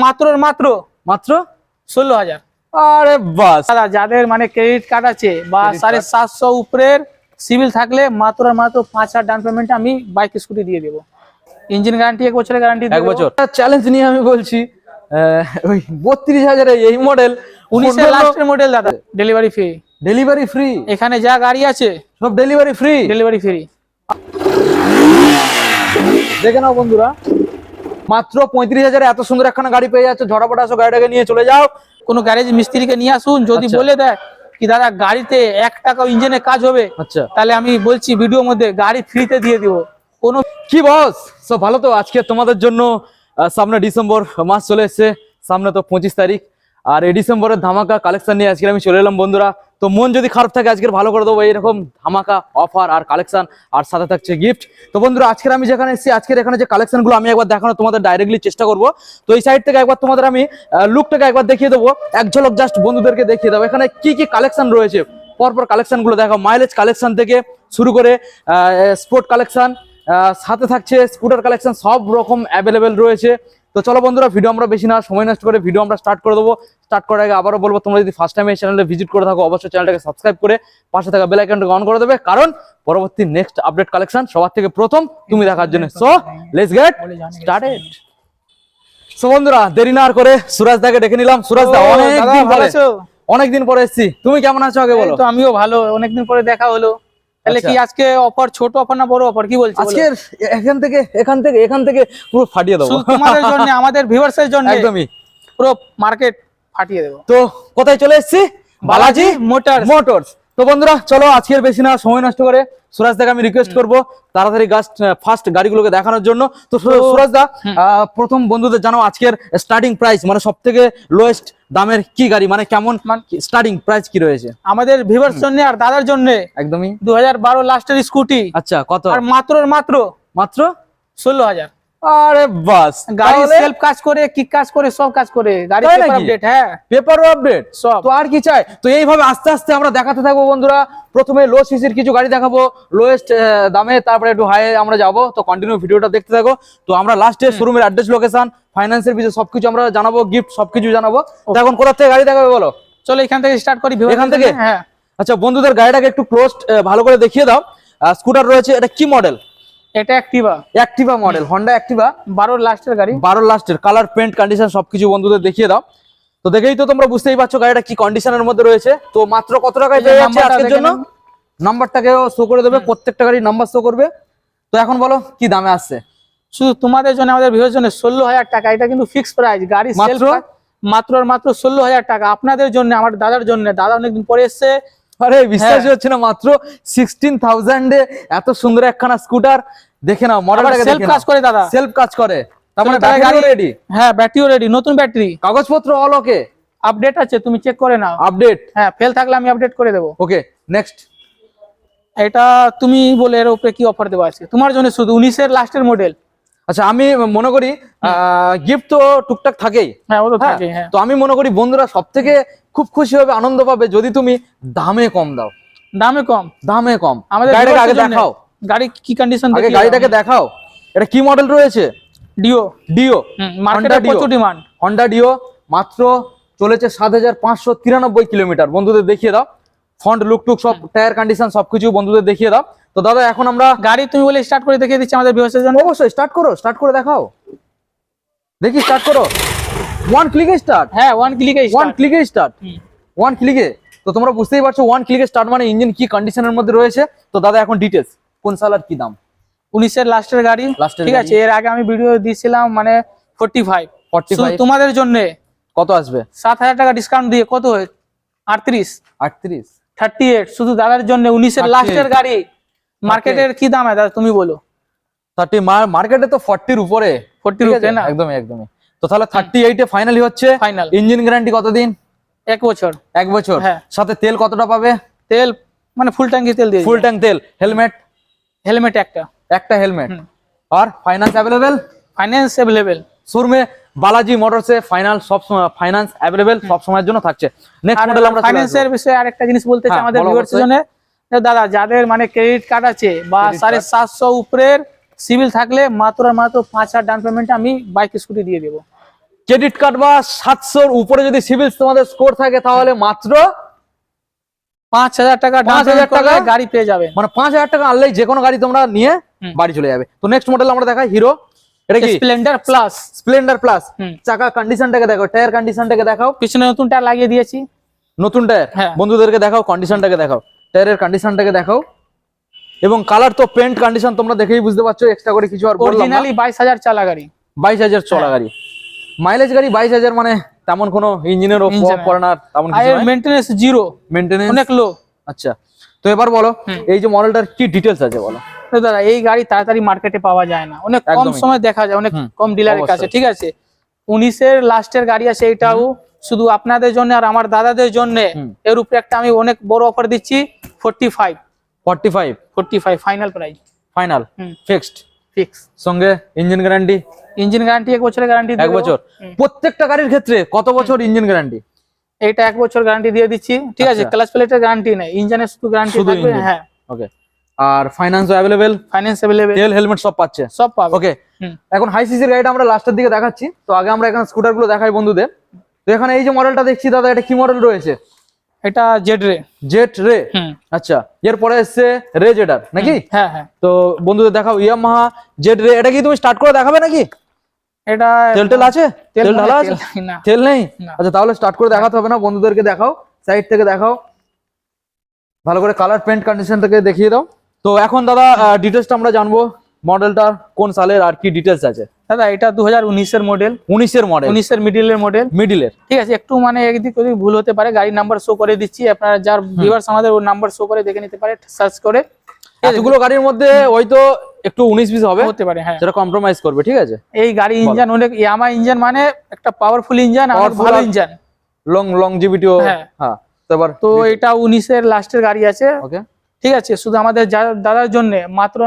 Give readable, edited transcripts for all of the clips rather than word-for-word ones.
মাত্র মাত্র মাত্র 16,000। আরে বাস দাদা যাদের মানে ক্রেডিট কার্ড আছে বা 750 উপরের সিভিল থাকলে মাত্র আর মাত্র 5,000 ডাউন পেমেন্টে আমি বাইক স্কুটি দিয়ে দেবো। ইঞ্জিন গ্যারান্টি 1 বছরের গ্যারান্টি, 1 বছর। চ্যালেঞ্জ নিয়ে আমি বলছি ওই 32,000 এই মডেল 19 এর লাস্টের মডেল দাদা, ডেলিভারি ফ্রি। ডেলিভারি ফ্রি, এখানে যা গাড়ি আছে সব ডেলিভারি ফ্রি। Delivery free. দেখে নাও বন্ধুরা, মাত্র 35,000 এত সুন্দর একখানা গাড়ি পেয়ে যাচ্ছে। ঝটাপট আসো, গাড়িটাকে নিয়ে চলে যাও। কোনো গ্যারেজ মিস্ত্রিকে নিয়ে আসুন, যদি বলে দেয় কি দাদা গাড়িতে 1 টাকা ইঞ্জিনে কাজ হবে, আচ্ছা, তাহলে আমি বলছি ভিডিওর মধ্যে গাড়ি ফ্রিতে দিয়ে দিব। কোনো কি বস সব ভালো তো? আজকে তোমাদের জন্য সামনে ডিসেম্বর মাস চলে এসছে, সামনে তো 25 তারিখ, আর এই ডিসেম্বরের ধামাকা কালেকশন নিয়ে আজকে আমি চলে এলাম বন্ধুরা। তো মন যদি খারাপ থাকে আজকের ভালো করে দেবো এইরকম ধামাকা অফার আর কালেকশন, আর সাথে থাকছে গিফট। তো বন্ধুরা আজকের আমি যেখানে এসেছি, আজকের এখানে যে কালেকশনগুলো আমি একবার দেখানো তোমাদের ডাইরেক্টলি চেষ্টা করবো। তো এই সাইড থেকে একবার তোমাদের আমি লুকটাকে একবার দেখিয়ে দেবো, এক ঝলক জাস্ট বন্ধুদেরকে দেখিয়ে দেবো এখানে কি কি কালেকশন রয়েছে। পরপর কালেকশনগুলো দেখো, মাইলেজ কালেকশন থেকে শুরু করে স্পোর্ট কালেকশন, সাথে থাকছে স্কুটার কালেকশন, সব রকম অ্যাভেলেবেল রয়েছে। তো চলো বন্ধুরা, ভিডিও আমরা বেশি না সময় নষ্ট করে ভিডিও আমরা স্টার্ট করে দেবো। স্টার্ট করার আগে আবারও বলবো, তোমরা যদি ফার্স্ট টাইম এই চ্যানেলে ভিজিট করে থাকো, অবশ্যই চ্যানেলটাকে সাবস্ক্রাইব করে পাশে থাকা বেল আইকনটাকে অন করে দেবে, কারণ পরবর্তী নেক্সট আপডেট কালেকশন সবার থেকে প্রথম তুমি দেখার জন্য। So let's get started. So বন্ধুরা দেরি না আর করে সুরাজ দাকে ডেকে নিলাম। সুরাজ দা, অনেকদিন পরে এসেছি, তুমি কেমন আছো আগে বলো? তো আমিও ভালো, অনেকদিন পরে দেখা হলো। তাহলে কি আজকে অফার ছোট অফার না বড় অফার, কি বলছো? আজকে এখান থেকে পুরো ফাটিয়ে দেবো তোমাদের জন্য, আমাদের ভিউয়ার্সের জন্য একদমই পুরো মার্কেট ফাটিয়ে দেবো। তো কোথায় চলে এসেছি? বালাজি মোটরস। তো বন্ধুরা চলো, আজকের বেশি না সময় নষ্ট করে সুরাজ দাকে আমি রিকোয়েস্ট করবো তাড়াতাড়ি ফার্স্ট গাড়িগুলোকে দেখানোর জন্য। তো সুরাজ দা, প্রথম বন্ধুদের জানাও আজকের স্টার্টিং প্রাইস, মানে সব থেকে লোয়েস্ট দামের কি গাড়ি, মানে কেমন স্টার্টিং প্রাইস কি রয়েছে আমাদের ভিউয়ার্স জন্য আর দাদার জন্য? একদমই 2012 লাস্টের স্কুটি। আচ্ছা, কত? আর মাত্র 16,000। আরে বাস, গাড়ি সেলফ কাজ করে, কিক কাজ করে, সব কাজ করে, গাড়ি পেপার আপডেট। হ্যাঁ, পেপার আপডেট সব। তো আর কি চাই? তো এইভাবে আস্তে আস্তে আমরা দেখাতে থাকবো বন্ধুরা। প্রথমে লো সিসির কিছু গাড়ি দেখাবো লোয়েস্ট দামে, তারপরে একটু হাই আমরা যাবো। তো কন্টিনিউ ভিডিওটা দেখতে থাকো। তো আমরা লাস্টে শোরুমের অ্যাড্রেস, লোকেশন, ফাইন্যান্সের বিষয়ে সবকিছু আমরা জানাবো, গিফট সবকিছু জানাবো। তো এখন কোথা থেকে গাড়ি দেখাবে বলো? চলো এখান থেকে স্টার্ট করি। এখান থেকে? হ্যাঁ। আচ্ছা বন্ধুদের গাড়িটাকে একটু ক্লোজ ভালো করে দেখিয়ে দাও। স্কুটার রয়েছে, এটা কি মডেল? এটা অ্যাক্টিভা মডেল, হন্ডা অ্যাক্টিভা 12 লাস্টের গাড়ি। 12 লাস্টের, কালার, পেন্ট, কন্ডিশন সবকিছু বন্ধুদের দেখিয়ে দাও। তো দেখেই তো তোমরা বুঝতেই পারছো গাড়িটা কি কন্ডিশনের মধ্যে রয়েছে। তো মাত্র কত টাকায় পেয়ে যাচ্ছে আজকের জন্য? নাম্বারটাকেও শো করে দেবে, প্রত্যেকটা গাড়ির নাম্বার শো করবে। তো এখন বলো কি দামে আসছে? শুধু তোমাদের জন্য, আমাদের ভিউয়ার্স জন্য 16,000 টাকা। এটা কিন্তু ফিক্স প্রাইস, গাড়ি সেলফ মাত্র 16,000 টাকা আপনাদের জন্য, আমার দাদার জন্য। দাদা অনেকদিন পরে এসেছে। আরে বিশ্বাসই হচ্ছে না, মাত্র 16,000 এ এত সুন্দর একখানা স্কুটার। দেখে নাও মডেলটাকে, সেলফ কাজ করে দাদা, সেলফ কাজ করে। তার মানে ব্যাটারিও রেডি? হ্যাঁ, ব্যাটারিও রেডি, নতুন ব্যাটারি, কাগজপত্র অল ওকে, আপডেট আছে, তুমি চেক করে নাও। আপডেট? হ্যাঁ, ফেল থাকলে আমি আপডেট করে দেবো। ওকে, নেক্সট। এটা তুমি বলে এর উপরে কি অফার দেবো আজকে তোমার জন্য? শুধু 19 এর লাস্টের মডেল। আচ্ছা, আমি মনে করি গিফট তো টুকটাক থাকেই। হ্যাঁ, ও তো থাকেই। হ্যাঁ, তো আমি মনে করি বন্ধুরা সবথেকে খুব খুশি হবে, আনন্দ পাবে যদি তুমি দামে কম দাও। দামে কম? আমাদের গাড়িটাকে আগে দেখাও, গাড়ি কি কন্ডিশন আগে গাড়িটাকে দেখাও। এটা কি মডেল রয়েছে? ডিও। মার্কেটে প্রচুর ডিমান্ড। হন্ডা ডিও মাত্র চলেছে 7,593 কিলোমিটার। বন্ধুদের দেখিয়ে দাও, ফ্রন্ট লুক টুক সব, টায়ার কন্ডিশন সবকিছু বন্ধুদের দেখিয়ে দাও। তো দাদা এখন আমরা গাড়ি তুমি বলে স্টার্ট করে দেখিয়ে দিচ্ছি আমাদের ভিউয়ার্সের জন্য। অবশ্যই স্টার্ট করে দেখাও, দেখি স্টার্ট করো। ওয়ান ক্লিকে স্টার্ট? হ্যাঁ, ওয়ান ক্লিকে স্টার্ট। ওয়ান ক্লিকে। তো তোমরা বুঝতেই পারছো ওয়ান ক্লিকে স্টার্ট মানে ইঞ্জিন কি কন্ডিশনের মধ্যে রয়েছে। তো দাদা এখন ডিটেইলস, কোন সাল আর কি দাম? 19 এর লাস্টের গাড়ি, ঠিক আছে। এর আগে আমি ভিডিও দিয়েছিলাম মানে 45 তোমাদের জন্য কত আসবে? 7,000 টাকা ডিসকাউন্ট দিয়ে কত হয়? 38 শুধু দাদার জন্য 19 এর লাস্টের গাড়ি। মার্কেটের কি দাম দাদা তুমি বলো? 30, মার্কেটে তো 40 এর উপরে, 40 এর উপরে না? একদমই। তো তাহলে 38 এ ফাইনালি হচ্ছে। ফাইনাল। ইঞ্জিন গ্যারান্টি কতদিন? 1 বছর। 1 বছর। হ্যাঁ। সাথে তেল কতটা পাবে? তেল মানে ফুল ট্যাঙ্কি তেল দিয়ে, ফুল ট্যাঙ্ক তেল। হেলমেট একটা হেলমেট। আর ফাইন্যান্স অ্যাভেলেবেল শোরুমে বালাজি মোটরসে। ফাইন্যান্স অ্যাভেলেবেল সব সময়ের জন্য থাকছে। নেক্সট মডেল আমরা ফাইন্যান্সের বিষয়ে আরেকটা জিনিস বলতে চাই আমাদের ভিউয়ার্সের জন্য। দাদা যাদের মানে ক্রেডিট কার্ড আছে বা 750 উপরের সিভিল থাকলে মাত্র আর মাত্র 5,000 ডাউন পেমেন্টে আমি বাইক স্কুটি দিয়ে দেবো। ক্রেডিট কার্ড বা 700-র উপরে যদি সিভিল তোমাদের স্কোর থাকে তাহলে মাত্র 5,000 টাকা 5,000 টাকা গাড়ি পেয়ে যাবেন। মানে 5,000 টাকা আনলেই যে কোনো গাড়ি তোমরা নিয়ে বাড়ি চলে যাবে। তো নেক্সট মডেল আমরা দেখাই হিরো, এটা কি স্প্লেন্ডার প্লাস। Splendor plus. চাকা কন্ডিশনটাকে দেখো, টায়ার কন্ডিশনটাকে দেখাও। পিছনে নতুন টায়ার লাগিয়ে দিয়েছি, নতুন টায়ার। হ্যাঁ। বন্ধুদেরকে দেখাও, কন্ডিশনটাকে দেখাও, টায়ারের কন্ডিশনটাকে দেখাও। এবং কালার তো পেন্ট কন্ডিশন তোমরা দেখেই বুঝতে পারছো, এক্সট্রা করে কিছু আর বললাম না। অরিজিনালি 22,000 চালা গাড়ি, 22,000 চলা গাড়ি, মাইলেজ গাড়ি 22,000, মানে তেমন কোনো ইঞ্জিনের প্রভাব পড়ে না, তেমন কিছু আর মেইনটেনেন্স জিরো, মেইনটেনেন্স অনেক লো। আচ্ছা, তো এবার বলো এই যে মডেলটার কি ডিটেইলস আছে বলো। তো দাদা এই গাড়ি তাড়াতাড়ি মার্কেটে পাওয়া যায় না, অনেক কম একদমই। সময় দেখা যায়, অনেক কম ডিলারের কাছে, অবশ্যই। ঠিক আছে। 19-এর লাস্টের গাড়ি আছে, এটাও শুধু আপনাদের জন্য আর আমার দাদাদের জন্য। এর উপরে একটা আমি অনেক বড় অফার দিচ্ছি, 45 final price, final fixed, fix. সঙ্গে ইঞ্জিন গ্যারান্টি, ইঞ্জিন গ্যারান্টি 1 বছরের গ্যারান্টি, 1 বছর। প্রত্যেকটা গাড়ির ক্ষেত্রে কত বছর ইঞ্জিন গ্যারান্টি? এইটা 1 বছর গ্যারান্টি দিয়ে দিচ্ছি, ঠিক আছে। আচ্ছা। ক্লাচ প্লেটের গ্যারান্টি নেই, ইঞ্জিনের শুধু গ্যারান্টি শুধু থাকবে। engine। হ্যাঁ, ওকে, আর ফাইন্যান্স অ্যাভেলেবেল, ফাইন্যান্স अवेलेबल, তেল হেলমেট সব পাচ্ছে, সব পাবে। ওকে। এখন হাই সিসির গাড়িটা আমরা লাস্টের দিকে দেখাচ্ছি, তো আগে আমরা এখানে স্কুটার গুলো দেখাই বন্ধুদের। তো এখানে এই যে মডেলটা দেখছি দাদা, এটা কি মডেল রয়েছে? এটা জেড রে। জেট রে, আচ্ছা। এরপরে এসছে রে জেডার নাকি? হ্যাঁ হ্যাঁ, তো বন্ধুদের দেখাও ইয়ামাহা জেড রে। এটা কি তুমি স্টার্ট করে দেখাবে নাকি? এটা তেল টেল আছে? তেল ঢালা আছে? না, তেল নেই? না। আচ্ছা, তাহলে স্টার্ট করে দেখাতে হবে না, বন্ধুদেরকে দেখাও, সাইড থেকে দেখাও, ভালো করে কালার পেন্ট কন্ডিশনটাকে দেখিয়ে দাও। তো এখন দাদা ডিটেলসটা আমরা জানবো, মডেলটা কোন সালের আর কি ডিটেলস আছে। দাদা এটা 2019-এর মডেল, 19-এর মডেল, 19-এর মিডলের মডেল, মিডিলের। ঠিক আছে। একটু মানে একদিক ওদিক ভুল হতে পারে, গাড়ির নাম্বার শো করে দিচ্ছি, আপনারা যার ভিউয়ার্স আমাদের ওর নাম্বার শো করে দেখে নিতে পারে, সার্চ করে। এতগুলো গাড়ির মধ্যে হয়তো একটু 19-20 হবে, হতে পারে, হ্যাঁ। সেটা কম্প্রোমাইজ করবে, ঠিক আছে। এই গাড়ি ইঞ্জিন অনেক, ইয়ামা ইঞ্জিন মানে একটা পাওয়ারফুল ইঞ্জিন, আর Powerful ভালো আর ইঞ্জিন, লংজিভিটিও। হ্যাঁ। হ্যাঁ, তো এবার তো এটা 19-এর লাস্টের গাড়ি আছে, ওকে। ঠিক আছে। শুধু আমাদের দাদার জন্য মাত্র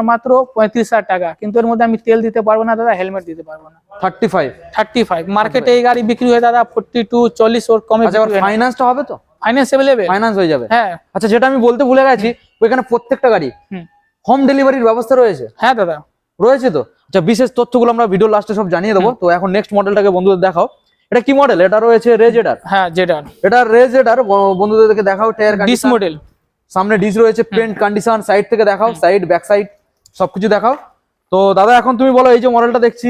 35,000 টাকা, কিন্তু এর মধ্যে আমি তেল দিতে পারবো না দাদা, হেলমেট দিতে পারবো না। 35 মার্কেটে এই গাড়ি বিক্রি হয় দাদা 42, 40, ওর কমে। আচ্ছা, এবার ফাইন্যান্সটা হবে তো? ফাইন্যান্স अवेलेबल, ফাইন্যান্স হয়ে যাবে, হ্যাঁ। আচ্ছা। যেটা আমি বলতে ভুলে গেছি, ওইখানে প্রত্যেকটা গাড়ি হোম ডেলিভারির ব্যবস্থা রয়েছে? হ্যাঁ দাদা, রয়েছে তো। আচ্ছা, বিশেষ তথ্যগুলো আমরা ভিডিও লাস্টে সব জানিয়ে দেবো। তো এখন নেক্সট মডেলটাকে বন্ধুদের দেখাও, এটা কি মডেল? এটা রয়েছে রে জেডার। হ্যাঁ জেডার, এটা রে জেডার, বন্ধুদেরকে দেখাও। টায়ার ডিস মডেল, সামনে ডিস রয়েছে, পেন্ট কন্ডিশন, সাইড থেকে দেখাও, সাইড ব্যাক সাইড সবকিছু দেখাও। তো দাদা এখন তুমি বলো, এই যে মডেলটা দেখছি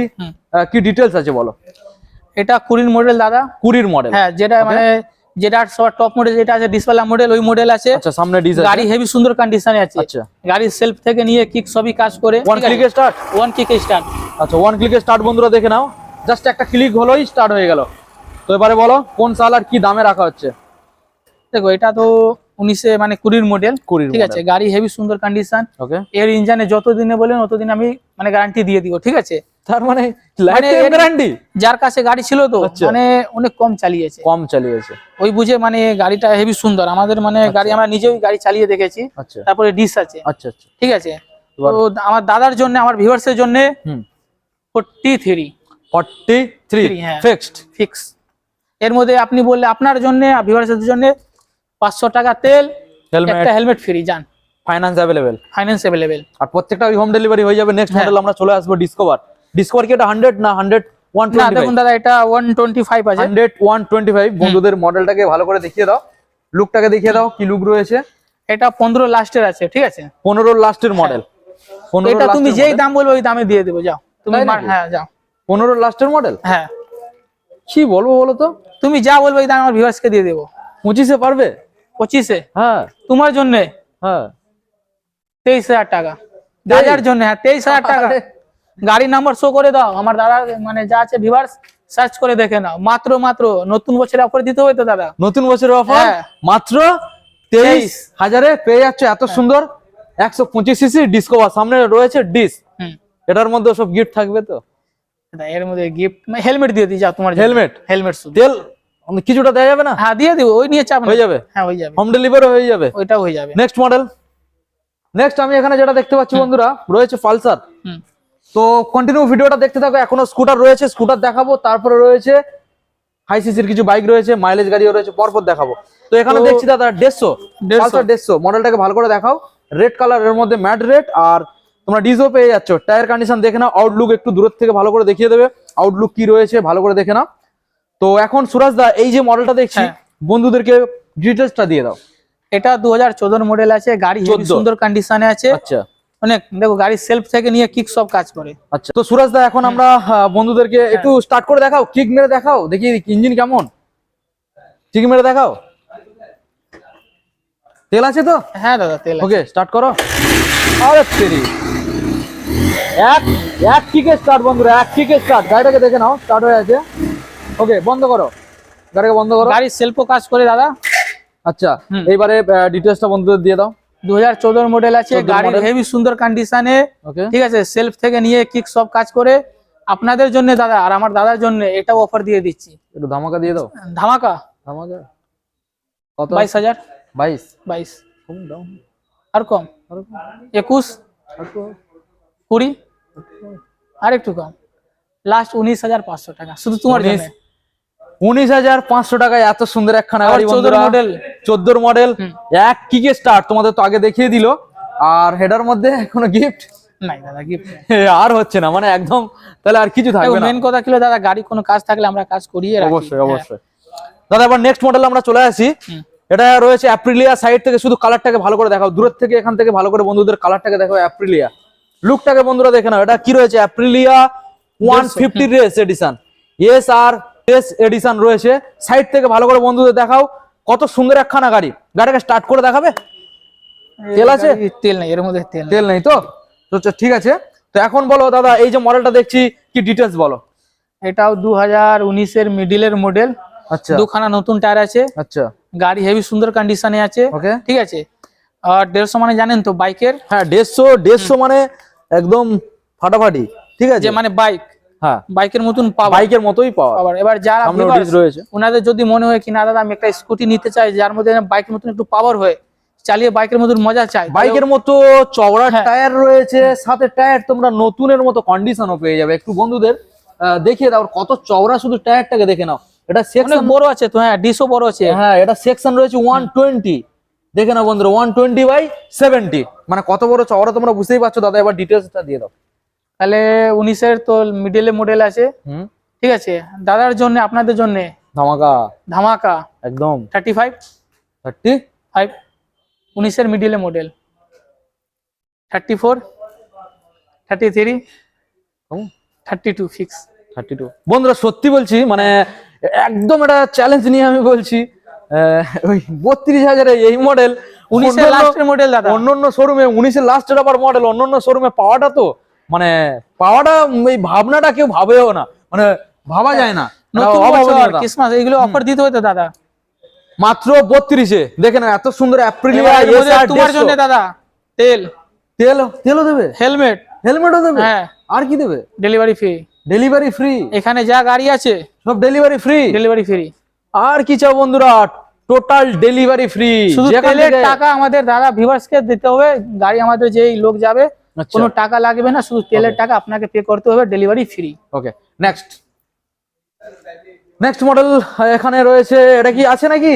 কি ডিটেলস আছে বলো। এটা 20 মডেল দাদা, 20 মডেল, হ্যাঁ। যেটা মানে যেটা সবার টপ মডেল যেটা আছে, ডিসওয়ালা মডেল, ওই মডেল আছে। আচ্ছা, সামনে ডিস আছে, গাড়ি হেভি সুন্দর কন্ডিশনে আছে। আচ্ছা, গাড়ির সেলফ থেকে নিয়ে কিক সবই কাজ করে। ওয়ান ক্লিকে স্টার্ট, ওয়ান কিকে স্টার্ট। আচ্ছা, ওয়ান ক্লিকে স্টার্ট বন্ধুরা দেখে নাও, জাস্ট একটা ক্লিক হলোই স্টার্ট হয়ে গেল। তো এবারে বলো কোন সাল আর কি দামে রাখা হচ্ছে। দেখো এটা তো 19-এ মানে 20 মডেল, 20 ঠিক আছে। গাড়ি হেভি সুন্দর কন্ডিশন, ওকে। এর ইঞ্জিনে যত দিনে বলেন ততদিন আমি মানে গ্যারান্টি দিয়ে দিব, ঠিক আছে। তার মানে লাইফ মানে টাইম গ্যারান্টি? যার কাছে গাড়ি ছিল তো আচ্ছা। মানে অনেক কম চালিয়েছে, কম চালিয়েছে, ওই বুঝে মানে গাড়িটা হেভি সুন্দর। আমাদের মানে গাড়ি আমরা নিজেই গাড়ি চালিয়ে দেখেছি। আচ্ছা তারপরে ডিস আছে, আচ্ছা আচ্ছা। ঠিক আছে। তো আমার দাদার জন্য, আমার ভিউয়ার্সের জন্য 43 হ্যাঁ, ফিক্সড, ফিক্স। এর মধ্যে আপনি বললে আপনার জন্য, ভিউয়ার্সের জন্য 500 টাকা তেল, একটা হেলমেট ফ্রি, যান। ফাইন্যান্স अवेलेबल, ফাইন্যান্স अवेलेबल, আর প্রত্যেকটা হোম ডেলিভারি হয়ে যাবে। নেক্সট মডেল আমরা চলে আসবো ডিসকভার। ডিসকভার কি এটা 100 না 100 না দেখুন 125? দাদা এটা 125 আছে। 100 125। বন্ধুদের মডেলটাকে ভালো করে দেখিয়ে দাও, লুকটাকে দেখিয়ে দাও, কি লুক রয়েছে। এটা 15 লাস্টের আছে, ঠিক আছে। 15 লাস্টের মডেল, 15 এটা তুমি যেই দাম বলবে ওই দামে দিয়ে দেবো, যাও তুমি। তাই নাকি? হ্যাঁ যাও। 15 লাস্টের মডেল, হ্যাঁ কি বলবো বলো তো? তুমি যা বলবে ওই দাম আমার ভিউয়ার্সকে দিয়ে দেবো। 25-এ পারবে? 25-এ হ্যাঁ তোমার জন্য হ্যাঁ, 23,000 টাকা। দাদার জন্য হ্যাঁ 23,000 টাকা। গাড়ির নাম্বার শো করে দাও, আমার দাদা মানে যা আছে ভিউয়ার্স সার্চ করে দেখে নাও। মাত্র নতুন বছরের অফার দিতে হবে তো দাদা। নতুন বছরের অফার হ্যাঁ। মাত্র 23,000-এ পেয়ে যাচ্ছে এত সুন্দর 125 সিসি ডিসকভার। সামনে রয়েছে ডিস, এটার মধ্যে সব গিফট থাকবে তো? এর মধ্যে গিফট হেলমেট দিয়ে দিই, যাও তোমার হেলমেট, হেলমেট শুধু। তেল কিছুটা দেওয়া যাবে না? হ্যাঁ দিয়ে দিব, ওই নিয়ে চাপ নেই। হয়ে যাবে, হ্যাঁ হয়ে যাবে, হোম ডেলিভারি হয়ে যাবে, ওইটাও হয়ে যাবে। Next model. নেক্সট আমি এখানে যেটা দেখতে পাচ্ছি বন্ধুরা, রয়েছে পালসার। তো কন্টিনিউ ভিডিওটা দেখতে থাকো। এখনো স্কুটার রয়েছে, স্কুটার দেখাবো, তারপরে রয়েছে হাই সিসির কিছু বাইক রয়েছে, মাইলেজ গাড়িও রয়েছে, পরপর দেখাবো। তো এখানে দেখছি দাদা 150 পালসার 150 মডেলটাকে ভালো করে দেখাও। রেড কালার, এর মধ্যে ম্যাট রেড, আর তোমরা ডিজও পেয়ে যাচ্ছ। টায়ার কন্ডিশন দেখে নাও, আউটলুক একটু দূর থেকে ভালো করে দেখিয়ে দেবে, আউটলুক কি রয়েছে ভালো করে দেখে নাও। তো এখন সুরাজ দা এই যে মডেলটা দেখছি হ্যাঁ। বন্ধুদেরকে ডিটেলসটা দিয়ে দাও। এটা 2014 মডেল আছে, গাড়ি হেভি 14 সুন্দর কন্ডিশনে আছে। আচ্ছা অনেক দেখো গাড়ি সেলফ থেকে নিয়ে কিক সব কাজ করে। আচ্ছা, তো সুরাজ দা এখন আমরা বন্ধুদেরকে একটু স্টার্ট করে দেখাও, কিক মেরে দেখাও, দেখি ইঞ্জিন কেমন, কিক মেরে দেখাও। তেল আছে তো? হ্যাঁ দাদা তেল আছে। ওকে স্টার্ট করো। আরে তেরি, এক এক কিকে স্টার্ট বন্ধুরা, এক কিকে স্টার্ট। গাড়িটাকে দেখে নাও স্টার্ট হয়ে আছে। ওকে বন্ধ করো, গাড়িকে বন্ধ করো। গাড়ি সেলফও কাজ করে দাদা। আচ্ছা এইবারে ডিটেলসটা বন্ধুদের দিয়ে দাও। 2014 মডেল আছে, 14 গাড়ি model। হেভি সুন্দর কন্ডিশনে। ওকে ঠিক আছে, সেলফ থেকে নিয়ে কিক সব কাজ করে। আপনাদের জন্য দাদা আর আমার দাদার জন্য এটাও অফার দিয়ে দিচ্ছি, একটু ধামাকা দিয়ে দাও। ধামাকা। ধামাকা কত? 22,000। 22। 22 কম দাও। আর কম, 21, 20 আর একটু কম, লাস্ট 19,500 টাকা শুধু তোমার জন্য। 19,500 টাকায় এত সুন্দর একখানা গাড়ি 14 বন্ধুরা, মডেল। 14 মডেল, এক কিকে স্টার্ট। তোমাদের তো আগে দেখিয়ে দিল। আর হেডার মধ্যে কোনো গিফট নাই দাদা গিফট আর হচ্ছে না, মানে একদম তাহলে আর কিছু থাকবে না। মেন কথা কি দাদা, গাড়ি কোনো কাজ থাকলে আমরা কাজ করিয়ে রাখি। অবশ্যই অবশ্যই দাদা। এবার নেক্সট মডেল আমরা চলে আসি। হুম। এটা রয়েছে অ্যাপ্রিলিয়া। সাইড থেকে শুধু কালারটাকে ভালো করে দেখাও, দূরের থেকে এখান থেকে ভালো করে বন্ধুদের কালারটাকে দেখাও। অ্যাপ্রিলিয়া লুকটাকে বন্ধুরা দেখে নাও। এটা কি রয়েছে? অ্যাপ্রিলিয়া 150 রেস এডিশন, এস আর রেস এডিশন রয়েছে। সাইড থেকে ভালো করে বন্ধুদের দেখাও, কত সুন্দর একখানা গাড়ি। গাড়িটাকে স্টার্ট করে দেখাবে। তেল আছে? তেল নেই এর মধ্যে, তেল নেই। তেল নেই তো? তো ঠিক আছে। তো এখন বলো দাদা, এই যে মডেলটা দেখছি কি ডিটেলস বলো। এটাও 2019 এর মিডিলের মডেল। আচ্ছা দুখানা নতুন টায়ার আছে, আচ্ছা গাড়ি হেভি সুন্দর কন্ডিশনে আছে। ওকে ঠিক আছে, আর 150 মানে জানেন তো বাইকের, হ্যাঁ 150 মানে একদম ফাটাফাটি। ঠিক আছে, যে মানে বাইক, হ্যাঁ বাইকের মতন পাওয়ার। বাইকের মতোই পাওয়া। আবার এবার যারা সামনে viewers, ডিস রয়েছে। ওনাদের যদি মনে হয় কি না দাদা আমি একটা স্কুটি নিতে চাই যার মধ্যে বাইকের মতন একটু পাওয়ার হয়, চালিয়ে বাইকের মতন মজা চাই, বাইকের মতো চওড়া হ্যাঁ। টায়ার রয়েছে, সাথে টায়ার তোমরা নতুনের মতো কন্ডিশনও পেয়ে যাবে। একটু বন্ধুদের দেখিয়ে দাও কত চওড়া, শুধু টায়ারটাকে দেখে নাও। এটা অনেক সেকশন বড় আছে তো, হ্যাঁ ডিসও বড় আছে। হ্যাঁ এটা সেকশন রয়েছে 120। দেখে নাও বন্ধুরা 120/70, মানে কত বড় চওড়া তোমরা বুঝতেই পারছো দাদা। এবার ডিটেলসটা দিয়ে দাও। তাহলে 19 এর তো মিডিলের মডেল আছে। হুম ঠিক আছে, দাদার জন্য আপনাদের জন্য ধামাকা ধামাকা একদম 35, 19 এর মিডিলের মডেল 34, 33, 32 ফিক্স। 32। বন্ধুরা সত্যি বলছি, মানে একদম এটা চ্যালেঞ্জ নিয়ে আমি বলছি, ওই 32,000 এই মডেল 19 এর লাস্টের মডেল দাদা। অন্যান্য শোরুমে 19 এর লাস্টের আবার মডেল, অন্যান্য শোরুমে পাওয়াটা তো মানে পাওয়াটা এই ভাবনাটা কেউ ভাবেও না, মানে ভাবা যায় না। নতুন বছর অভাবনীয়তা। ক্রিসমাস এগুলো অফার দিতে হতো দাদা। মাত্র 32-এ দেখে না এত সুন্দর অ্যাপ্রিলিয়া এবার এর মধ্যে SR তোমার জন্য 150। দাদা তেল, তেলও দেবে, হেলমেট, হেলমেটও দেবে, হ্যাঁ আর কি দেবে? Delivery free. ডেলিভারি ফ্রি, এখানে যা গাড়ি আছে সব ডেলিভারি ফ্রি। ডেলিভারি ফ্রি, আর কি চাও বন্ধুরা? Total delivery free. শুধু তেলের টাকা আমাদের দাদা ভিউয়ার্স কে দিতে হবে। গাড়ি আমাদের যেই লোক যাবে কোনো টাকা লাগবে না, শুধু তেলের টাকা আপনাকে পে করতে হবে, ডেলিভারি ফ্রি। ওকে নেক্সট মডেল এখানে রয়েছে। এটা কি আছে নাকি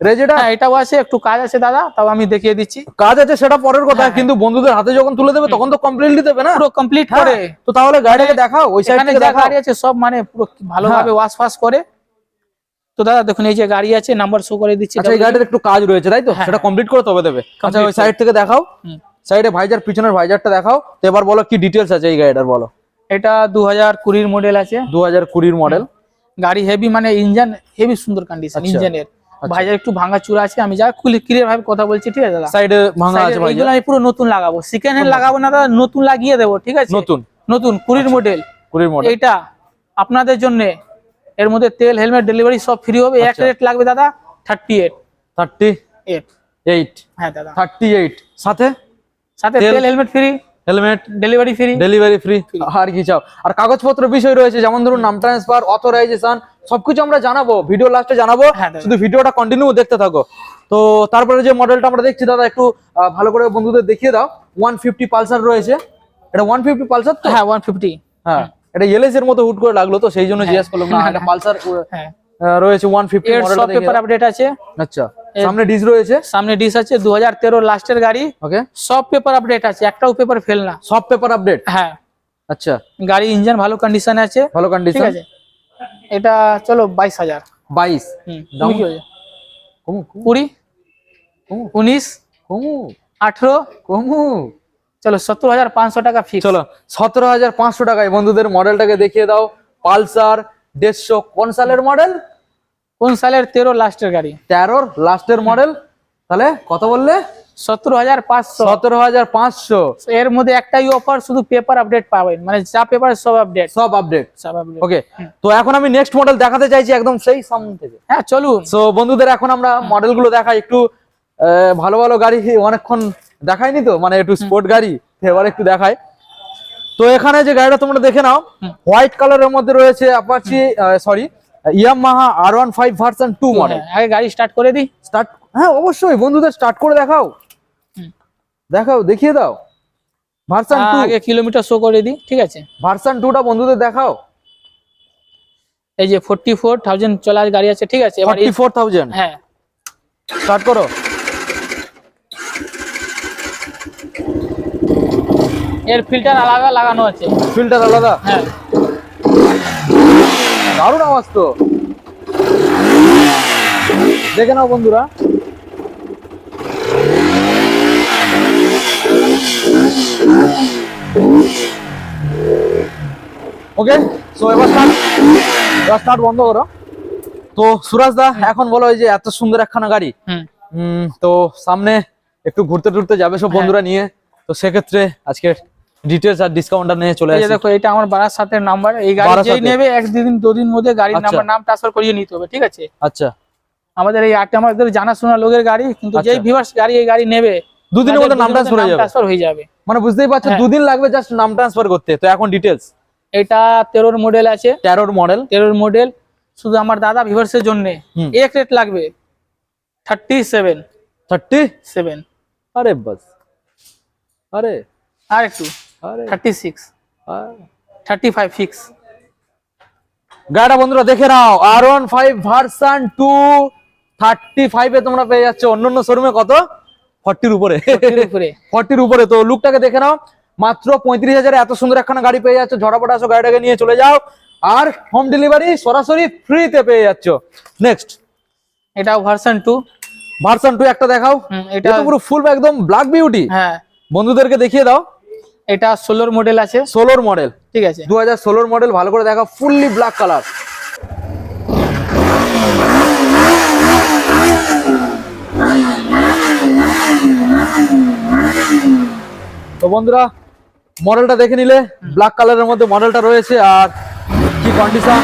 রেজেটা? হ্যাঁ এটাও আছে, একটু কাজ আছে দাদা, তাও আমি দেখিয়ে দিচ্ছি। কাজ আছে সেটা পরের কথা, হ্যাঁ, কিন্তু বন্ধুদের হাতে যখন তুলে দেবে তখন তো কমপ্লিটলি দেবে না, পুরো কমপ্লিট হ্যাঁ, করে। তো তাহলে গাড়িটাকে দেখাও, ওই সাইড এখানে থেকে যা দেখাও। গাড়ি আছে সব মানে পুরো ভালোভাবে ওয়াশ ফাশ করে। তো দাদা দেখুন এই যে গাড়ি আছে, নাম্বার শো করে দিচ্ছি। আচ্ছা এই গাড়িটার একটু কাজ রয়েছে তাই তো, হ্যাঁ, সেটা কমপ্লিট করে তবে দেবে। আচ্ছা ওই Complete সাইড থেকে দেখাও, হুম। সাইডে ভাইজার, পিছনের ভাইজারটা দেখাও। তো এবার বলো কি ডিটেলস আছে এই গাড়িটার, বলো। এটা 2020 মডেল আছে, 2020 মডেল। গাড়ি হেভি মানে ইঞ্জিন হেভি সুন্দর কন্ডিশন আচ্ছা, ইঞ্জিনের। ভাইজার একটু ভাঙা চূড়া আছে, আমি যা ক্লিয়ার ভাবে কথা বলছি, ঠিক আছে দাদা। সাইডে ভাঙা আছে Side এ ভাইজার, এইগুলো আমি পুরো নতুন লাগাবো, সেকেন্ড হ্যান্ড লাগাবো না দাদা, নতুন লাগিয়ে দেবো। ঠিক আছে, নতুন নতুন 20 মডেল। 20 মডেল। এইটা আপনাদের জন্য, এর মধ্যে তেল হেলমেট ডেলিভারি সব ফ্রি হবে। এক রেট লাগবে দাদা 38। 38, হ্যাঁ দাদা, 38 সাথে সাথে তেল, তেল helmet free, helmet, delivery free. Delivery free. আর কি চাও? আর কাগজপত্র বিষয় রয়েছে, যেমন ধরুন নাম ট্রান্সফার, অথরাইজেশন, সবকিছু আমরা জানাবো, ভিডিও লাস্টে জানাবো। হ্যাঁ দাদা। শুধু ভিডিওটা কন্টিনিউ দেখতে থাকো। তো তারপরে যে মডেলটা আমরা দেখছি দাদা, একটু ভালো করে বন্ধুদের দেখিয়ে দাও। 150 পালসার রয়েছে। এটা 150 পালসার তো? হ্যাঁ 150। হ্যাঁ এটা এলএস এর মতো হুট করে লাগলো, তো সেই জন্য জিজ্ঞেস করলাম। না এটা পালসার হ্যাঁ, রয়েছে 150 এর মডেলটা সব দেখে পেপার দাও। আপডেট আছে। আচ্ছা সামনে ডিস রয়েছে, সামনে ডিস আছে, 2013 লাস্টের গাড়ি। ওকে সব পেপার আপডেট আছে, একটাও পেপার ফেল না। সব পেপার আপডেট। হ্যাঁ আচ্ছা গাড়ি ইঞ্জিন ভালো কন্ডিশনে আছে, ভালো ঠিক কন্ডিশন। আছে। এটা চলো 22,000। 22 তুমি কি বলছো? কমু 20, 19, কমু 18, কমু চলো 17,500 টাকা ফিক্স। চলো 17,500 টাকায় বন্ধুদের মডেলটাকে দেখিয়ে দাও। পালসার 150 কোন সালের মডেল? কোন সালের? 13 লাস্টের গাড়ি। 13 লাস্টের মডেল। তাহলে কত বললে? 17,500। 17,500। এর মধ্যে একটাই অফার, শুধু পেপার আপডেট পাবেন, মানে যা পেপার সব আপডেট। সব আপডেট। সব আপডেট। ওকে, তো এখন আমি নেক্সট মডেল দেখাতে চাইছি একদম সেই সামনে থেকে। হ্যাঁ চলুন। সো বন্ধুদের এখন আমরা মডেলগুলো দেখাই একটু। ভালো ভালো গাড়ি অনেকক্ষণ দেখাইনি তো, মানে একটু স্পোর্ট গাড়ি, এবার একটু দেখাই। তো এখানে যে গাড়িটা তোমরা দেখে নাও, হোয়াইট কালারের মধ্যে রয়েছে Apache sorry Yamaha R15 version 2 model. আগে গাড়ি স্টার্ট করে দিই। স্টার্ট, হ্যাঁ অবশ্যই বন্ধুদের স্টার্ট করে দেখাও। দেখাও, দেখিয়ে দাও ভার্সন 2। আগে কিলোমিটার শো করে দিই, ঠিক আছে? ভার্সন 2টা বন্ধুদের দেখাও। এই যে 44,000 চলা গাড়ি আছে, ঠিক আছে? এবার 44,000। হ্যাঁ স্টার্ট করো। এর ফিল্টার আলাদা লাগানো আছে। ফিল্টার আলাদা? হ্যাঁ। দারুণ আওয়াজ তো, দেখে নাও বন্ধুরা। ওকে, সো এবার স্টার্ট বন্ধ করো। তো সুরাজ দা এখন বলো, এই যে এত সুন্দর একখানা গাড়ি, তো সামনে একটু ঘুরতে টুরতে যাবে সব বন্ধুরা নিয়ে, তো সেক্ষেত্রে আজকে ডিটেলস আর ডিসকাউন্টটা নিয়ে চলে এই যে আসি। দেখো, এটা আমার বারাসাতের নাম্বার। এই গাড়ি যেই নেবে এক দুদিন দুদিন মধ্যে গাড়ির আচ্ছা। নাম ট্রান্সফার করিয়ে নিতে হবে, ঠিক আছে? আচ্ছা, আমাদের এই আমাদের জানাশোনা লোকের গাড়ি, কিন্তু যেই আচ্ছা। ভিউয়ার্স গাড়ি এই গাড়ি নেবে দুদিনের মধ্যে নাম ট্রান্সফার হয়ে যাবে। মানে বুঝতেই পারছো, হ্যাঁ। দুদিন লাগবে জাস্ট নাম ট্রান্সফার করতে। তো এখন ডিটেলস। এটা 13 মডেল আছে। 13 মডেল। 13 মডেল শুধু আমার দাদা ভিউয়ার্সের জন্য এক রেট লাগবে 37। 37? আরে বাস, আরে আর একটু আরে 36, 35 ফিক্স। গাড়িটা বন্ধুরা দেখে নাও, R15 ভার্সন 2 35 এ তোমরা পেয়ে যাচ্ছ। অন্যান্য শোরুমে কত? 40 উপরে। 40 উপরে। তো লুকটাকে দেখে নাও, মাত্র 35,000 এত সুন্দর একখানা গাড়ি পেয়ে যাচ্ছ। ঝটাপট আসো, গাড়িটাকে নিয়ে চলে যাও, আর হোম ডেলিভারি সরাসরি ফ্রিতে পেয়ে যাচ্ছ। নেক্সট, এটাও ভার্সন 2। ভার্সন 2 একটা দেখাও। এটা এটা পুরো ফুল একদম ব্ল্যাক বিউটি। হ্যাঁ, বন্ধুদেরকে দেখিয়ে দাও। এটা 16 মডেল আছে। 16 মডেল, ঠিক আছে? 2016 মডেল। ভালো করে দেখা, ফুললি ব্ল্যাক কালার। তো বন্ধুরা মডেলটা দেখে নিলে, ব্ল্যাক কালারের মধ্যে মডেলটা রয়েছে, আর কি কন্ডিশন,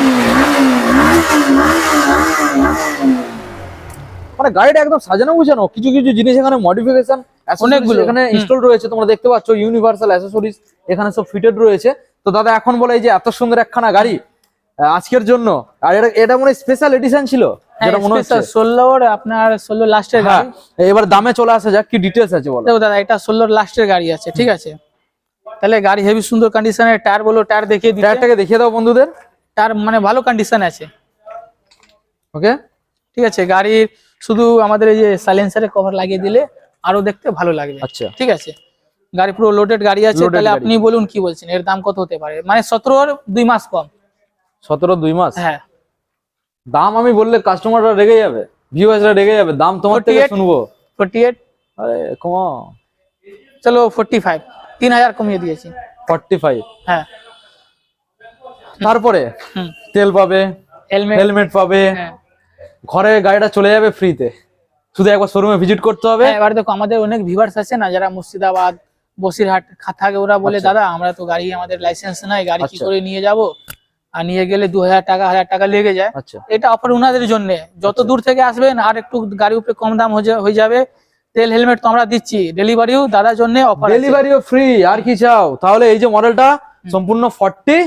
মানে গাড়িটা একদম সাজানো গুছানো। কিছু কিছু জিনিস এখানে মডিফিকেশন অনেকগুলো এখানে ইনস্টল রয়েছে, তোমরা দেখতে পাচ্ছ। ইউনিভার্সাল অ্যাসেসরিজ এখানে সব ফিটেড রয়েছে। তো দাদা এখন বলে, এই যে এত সুন্দর একখানা গাড়ি আজকের জন্য, আর এটা মনে স্পেশাল এডিশন ছিল, যেটা মনে হচ্ছে 16 আপনার 16 লাস্টের গাড়ি। এবার দামে চলে আসা যাক, কি ডিটেইলস আছে বলো। দেখো দাদা, এটা 16 লাস্টের গাড়ি আছে, ঠিক আছে? তাহলে গাড়ি হেভি সুন্দর কন্ডিশনের। টায়ার বলো, টায়ার দেখিয়ে দিই। টায়ারটাকে দেখিয়ে দাও বন্ধুদের। টায়ার মানে ভালো কন্ডিশন আছে। ওকে, ঠিক আছে? গাড়ির শুধু আমাদের এই যে সাইলেন্সারে কভার লাগিয়ে দিলে আরো দেখতে ভালো লাগবে। আচ্ছা, ঠিক আছে? গাড়ি পুরো লোডেড গাড়ি আছে। Loaded তাহলে গাড়ি। আপনি বলুন কি বলছেন, এর দাম কত হতে পারে? মানে 17 2 মাস কম। 17 2 মাস? হ্যাঁ। দাম আমি বললে কাস্টমাররা রেগে যাবে, ভিউয়ার্সরা রেগে যাবে। দাম তোমার থেকে 48 শুনবো। 48। আরে কমা, চলো 45, 3000 কমিয়ে দিয়েছি। 45। হ্যাঁ। তারপরে হুম। তেল পাবে, হেলমেট। হেলমেট পাবে, হ্যাঁ। ঘরে গাড়িটা চলে যাবে ফ্রিতে। শুধু একবার শোরুমে ভিজিট করতে হবে। হ্যাঁ, এবার দেখো আমাদের অনেক ভিউয়ার্স আছে না, যারা মুর্শিদাবাদ বসিরহাট থাকে, ওরা বলে আচ্ছা। দাদা আমরা তো গাড়ি, আমাদের লাইসেন্স নাই, গাড়ি কি আচ্ছা। করে নিয়ে যাব, আর নিয়ে গেলে 2000 টাকা 1000 টাকা লেগে যায়। আচ্ছা, এটা অফার ওনাদের জন্য। যত দূর থেকে আসবেন আর একটু গাড়ি উপরে কম দাম হয়ে যাবে। তেল হেলমেট তো আমরা দিচ্ছি, ডেলিভারিও দাদার জন্য অফার। ডেলিভারিও ফ্রি। আর কি চাও? তাহলে এই যে মডেলটা সম্পূর্ণ 40,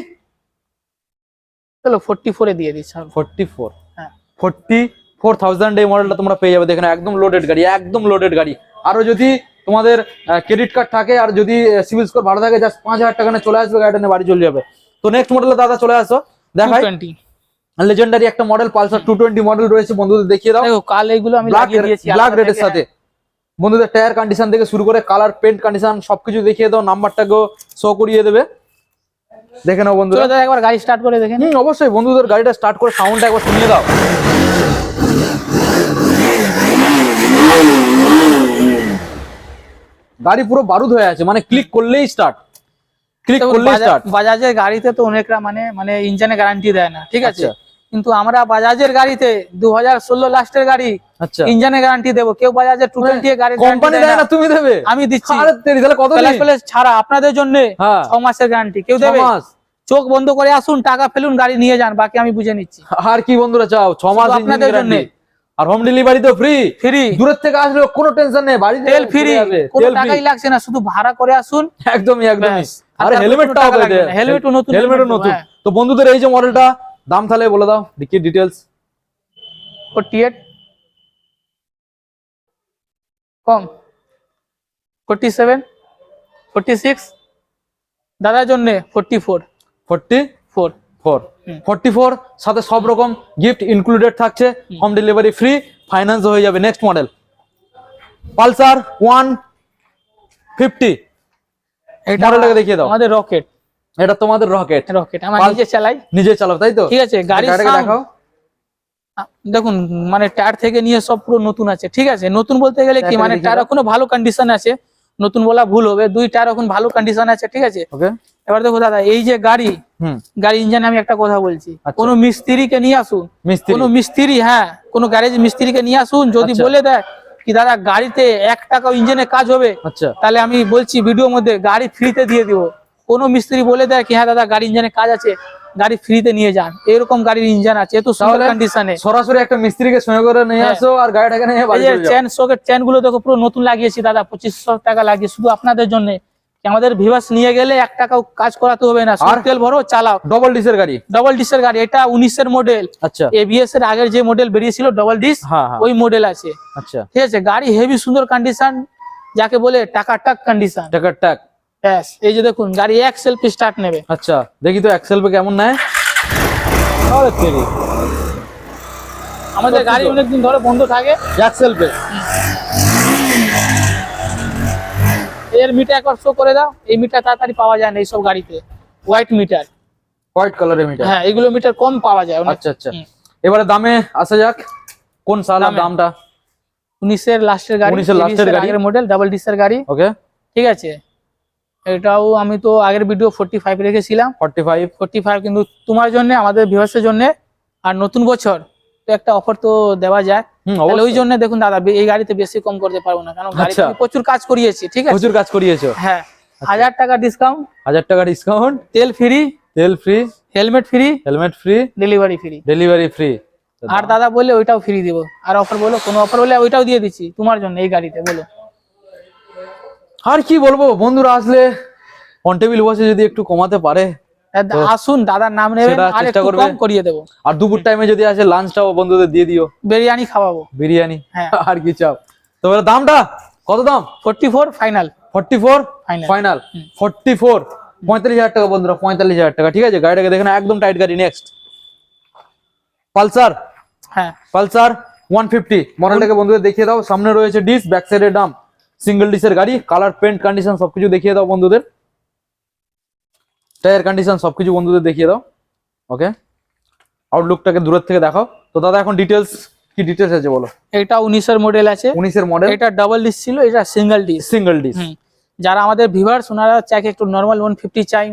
চলো 44 এ দিয়ে দিচ্ছি। 44, হ্যাঁ। 44,000 এই মডেলটা তোমরা পেয়ে যাবে। দেখেন একদম লোডেড গাড়ি, একদম লোডেড গাড়ি। আরো যদি তোমাদের ক্রেডিট কার্ড থাকে আর যদি সিভিল স্কোর ভালো থাকে, জাস্ট 5000 টাকা নিয়ে চলে আসবে, গাড়িটা নিয়ে বাড়ি চলে যাবে। তো নেক্সট মডেলে দাদা চলে আসো, দেখাই। 220। লেজেন্ডারি একটা মডেল পালসার 220 মডেল রয়েছে, বন্ধুদের দেখিয়ে দাও। দেখো কাল এইগুলো আমি লাগিয়ে দিয়েছি ব্ল্যাক রেডের সাথে। বন্ধুদের টায়ার কন্ডিশন থেকে শুরু করে কালার, পেন্ট কন্ডিশন সবকিছু দেখিয়ে দাও, নাম্বারটাকেও শো করিয়ে দেবে। দেখে নাও বন্ধুরা। চলো দাদা একবার গাড়ি স্টার্ট করে দেখেন। অবশ্যই বন্ধুদের গাড়িটা স্টার্ট করে সাউন্ডটা একবার শুনিয়ে দাও। গাড়ি পুরো বারুদ হয়ে আছে, মানে ক্লিক করলেই স্টার্ট, ক্লিক করলেই স্টার্ট। বাজাজের গাড়িতে তো অনেকরা মানে ইঞ্জিনে গ্যারান্টি দেয় না, ঠিক আছে, আচ্ছা। কিন্তু আমরা বাজাজের গাড়িতে 2016 লাস্টের গাড়ি আচ্ছা, ইঞ্জিনে গ্যারান্টি দেবো। কেউ বাজাজের 220 এর গাড়ি কোম্পানি দেয় না, তুমি দেবে? আমি দিচ্ছি। আরে তেরি, তাহলে কত দিন? প্লাস ছাড়া আপনাদের জন্য হ্যাঁ 6 মাসের গ্যারান্টি কেউ 6 দেবে? মাস। চোখ বন্ধ করে আসুন, টাকা ফেলুন, গাড়ি নিয়ে যান, বাকি আমি বুঝে নিচ্ছি। আর কি বন্ধুরা চাও? 6 মাস ইঞ্জিন আপনাদের গ্যারান্টি, জন্য। আর হোম ডেলিভারি তো ফ্রি। ফ্রি, দূরের থেকে আসলে কোনো টেনশন নেই, বাড়িতে তেল ফ্রি, কোনো তেল ফ্রি, টাকাই লাগছে না, শুধু ভাড়া করে আসুন। একদমই একদমই। ব্যাস। আর তারপরে হেলমেটটাও কোনো টাকা পেয়ে লাগবে না। হেলমেটও নতুন, হেলমেটও নতুন। হ্যাঁ। তো বন্ধুদের এই যে মডেলটা দাম তাহলে বলে দাও, দেখি ডিটেলস। 48 কম, 47, 46 দাদার জন্য 44, 44 হুম। 44 সাথে সব রকম গিফট ইনক্লুডেড থাকছে, হোম ডেলিভারি ফ্রি, ফাইন্যান্স হয়ে যাবে। নেক্সট মডেল পালসার 150, এটা মডেলটাকে দেখিয়ে দাও। আমাদের রকেট, এটা তোমাদের রকেট, রকেট আমরা নিজে চালাই, নিজে চালাও তাই তো? ঠিক আছে। গাড়ির গাড়িটাকে sound দেখাও। দেখুন, মানে টায়ার থেকে নিয়ে সব পুরো নতুন আছে, ঠিক আছে। নতুন বলতে গেলে কি, টায়ারটাকে মানে দেখিয়ে টায়ার দাও। এখনো ভালো কন্ডিশন আছে, নতুন বলা ভুল হবে, 2 টায়ার এখন ভালো কন্ডিশন আছে, ঠিক আছে। ওকে, এবার দেখো দাদা, এই যে গাড়ি ইঞ্জিনে আমি একটা কথা বলছি, আচ্ছা। কোনো মিস্ত্রিকে নিয়ে আসুন, মিস্ত্রি, কোনো মিস্ত্রি, হ্যাঁ কোনো গ্যারেজ মিস্ত্রিকে নিয়ে আসুন, যদি আচ্ছা। বলে দেয় কি দাদা গাড়িতে 1 টাকাও ইঞ্জিনে কাজ হবে, আচ্ছা তাহলে আমি বলছি ভিডিওর মধ্যে গাড়ি ফ্রিতে দিয়ে দিব। কোনো মিস্ত্রি বলে দেয় কি হ্যাঁ দাদা গাড়ি ইঞ্জিনে কাজ আছে, গাড়ি ফ্রিতে নিয়ে যান, এরকম গাড়ির ইঞ্জিন আছে, এত সুন্দর তাহলে কন্ডিশনে। সরাসরি একটা মিস্ত্রিকে সঙ্গে করে নিয়ে হ্যাঁ। আসো আর গাড়িটাকে নিয়ে এই বাড়ি যে চলে যাও। চেন সকেট, চেন গুলো দেখো পুরো নতুন লাগিয়েছি দাদা, 2500 টাকা লাগিয়ে শুধু আপনাদের জন্য। আমাদের ভিভাস নিয়ে গেলে 1 টাকাও কাজ করাতে হবে না, শুধু আর তেল ভরো চালাও। ডবল ডিসের গাড়ি, ডবল ডিসের গাড়ি, এটা 19 এর মডেল, আচ্ছা এবিএস এর আগের যে মডেল বেরিয়েছিল ডবল ডিস, হ্যাঁ হ্যাঁ ওই মডেল আছে, আচ্ছা। ঠিক আছে। গাড়ি হেভি সুন্দর কন্ডিশন, যাকে বলে টাকা টাক কন্ডিশন। টাকার টাক, ব্যাস, এই যে দেখুন গাড়ি এক সেলফি স্টার্ট নেবে। আচ্ছা দেখি তো এক্সেল পে কেমন নেয়। আরে তেরি, আমাদের গাড়ি অনেকদিন ধরে বন্ধ থাকে। এক্সেল পে এর মিটার একবার শো করে দাও, এই মিটার তাড়াতাড়ি পাওয়া যায় না এইসব গাড়িতে, হোয়াইট মিটার। হোয়াইট কালারের মিটার, হ্যাঁ এগুলো মিটার কম পাওয়া যায় অনেক। আচ্ছা আচ্ছা। এবারে দামে আসা যাক, কোন সাল আর দামে? দামটা? 19 এর লাস্টের গাড়ি, 19 এর লাস্টের গাড়ি, মডেল ডাবল ডিসের গাড়ি, ওকে ঠিক আছে। এটাও আমি তো আগের ভিডিও 45 রেখেছিলাম, 45, কিন্তু তোমার জন্য, আমাদের ভিউয়ার্সের জন্য, আর নতুন বছর তো একটা অফার তো দেওয়া যায়, তাহলে ওই জন্য দেখুন দাদা এই গাড়িতে বেশি কম করতে পারবো না, কারণ গাড়িতে আচ্ছা। আমি প্রচুর কাজ করিয়েছি, ঠিক আছে। প্রচুর কাজ করিয়েছো, হ্যাঁ 1000 টাকা ডিসকাউন্ট, 1000 টাকা ডিসকাউন্ট, তেল ফ্রি, তেল free, helmet free, helmet free, delivery free. Delivery free. আর দাদা বললে ওইটাও ফ্রি দিব, আর অফার বলো, কোনো অফার বলে ওইটাও দিয়ে দিচ্ছি তোমার জন্য এই গাড়িতে, বলো। আর কি বলবো, বন্ধুরা আসলে অন টেবিল বসে যদি একটু কমাতে পারে, আসুন দাদার নাম নেবেন, সেটা আর চেষ্টা একটু করবে। কম করিয়ে দেবো। আর দুপুর টাইমে যদি আসে লাঞ্চটাও বন্ধুদের দিয়ে দিও, বিরিয়ানি খাওয়াবো। বিরিয়ানি, হ্যাঁ। আর কি চাও। তো এবার দামটা কত? দাম 44 ফাইনাল, 44 Final. ফাইনাল, 44, 45,000 টাকা বন্ধুরা, 45,000 টাকা, ঠিক আছে। গাড়িটাকে দেখেন একদম টাইট গাড়ি। নেক্সট পালসার, হ্যাঁ পালসার 150 মডেলটাকে বন্ধুদের দেখিয়ে দাও। সামনে রয়েছে ডিস, ব্যাক সাইডে ডাম, সিঙ্গেল ডিসের গাড়ি, কালার, পেন্ট, কন্ডিশন সবকিছু দেখিয়ে দাও বন্ধুদের, টায়ার কন্ডিশন সবকিছু বন্ধুদের দেখিয়ে দাও, ওকে। আউটলুকটাকে দূরের থেকে দেখাও। তো দাদা এখন ডিটেলস, কি ডিটেলস আছে বলো। এটা 19 এর মডেল আছে, 19 এর মডেল, এটা ডাবল ডিস ছিল, এটা সিঙ্গেল ডিস। Single dish. যারা আমাদের ভিউয়ার্স ওনারা চাই একটু নরমাল 150 চাই,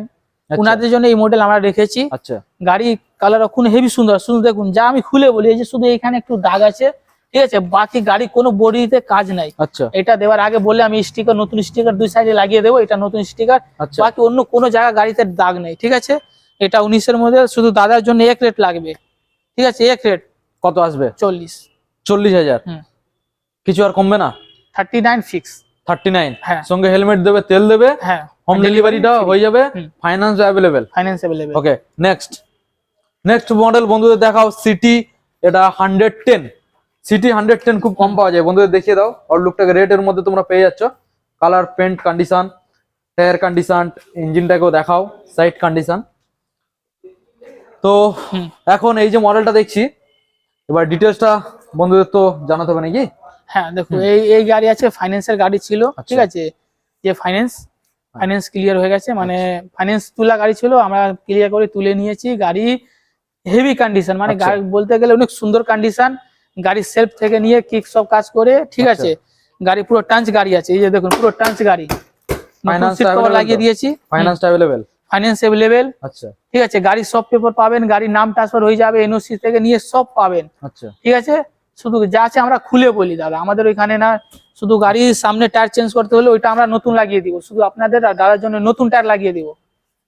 ওনাদের জন্য এই মডেল আমরা রেখেছি। আচ্ছা, গাড়ি কালার এখন হেভি সুন্দর, শুধু দেখুন, যা আমি খুলে বলি, এই যে শুধু এখানে একটু দাগ আছে, ঠিক আছে, বাকি গাড়ি কোনো বডিতে কাজ নাই। আচ্ছা এটা দেওয়ার আগে বলে আমি স্টিকার, নতুন স্টিকার 2 সাইডে লাগিয়ে দেবো, এটা নতুন স্টিকার, আচ্ছা বাকি অন্য কোনো জায়গা গাড়িতে দাগ নেই, ঠিক আছে। এটা 19 এর মধ্যে, শুধু দাদার জন্য এক রেট লাগবে, ঠিক আছে, এক রেট কত আসবে? 40,000, কিছু আর কমবে না? 39 ফিক্স। 39, হ্যাঁ। সঙ্গে হেলমেট দেবে, তেল দেবে, হ্যাঁ হোম ডেলিভারিটা হয়ে যাবে, হুম। Finance available, finance available. Okay. Next model বন্ধুদের দেখাও, সিটি, এটা 110, সিটি 110 খুব কম পাওয়া যায় বন্ধুদের, দেখিয়ে দাও। আর লুকটাকে রেটের মধ্যে তোমরা পেয়ে যাচ্ছ, colour, paint condition, tyre condition, ইঞ্জিনটাকেও দেখাও, সাইড কন্ডিশন। তো এখন এই যে মডেলটা দেখছি, এবার ডিটেলসটা বন্ধুদের তো জানাতে হবে নাকি? হ্যাঁ দেখো, এই গাড়ি আছে, ফাইন্যান্সের গাড়ি ছিল, ঠিক আছে, যে ফাইন্যান্স ফাইন্যান্স ক্লিয়ার হয়ে গেছে, মানে ফাইন্যান্স তোলা গাড়ি ছিল, আমরা ক্লিয়ার করে তুলে নিয়েছি। গাড়ি হেভি কন্ডিশন, মানে আচ্ছা। গাড়ি বলতে গেলে অনেক সুন্দর কন্ডিশন। গাড়ির সেলফ থেকে নিয়ে কিক সব কাজ করে, ঠিক আচ্ছা। আছে। গাড়ি পুরো টাঞ্চ গাড়ি আছে, এই যে দেখুন পুরো টাঞ্চ গাড়ি। Finance সিট কভার available লাগিয়ে তো? দিয়েছি, ফাইন্যান্স অ্যাভেলেবেল? ফাইন্যান্স অ্যাভেলেবেল, আচ্ছা ঠিক আছে। গাড়ির সব পেপার পাবেন, গাড়ির নাম ট্রান্সফার হয়ে যাবে, এনওসি থেকে নিয়ে সব পাবেন, আচ্ছা ঠিক আছে। শুধু যা আছে আমরা খুলে বলি দাদা, আমাদের ওইখানে না শুধু গাড়ির সামনে টায়ার চেঞ্জ করতে হলে ওইটা আমরা নতুন লাগিয়ে দিব, শুধু আপনাদের আর দাদার জন্য নতুন টায়ার লাগিয়ে দিব,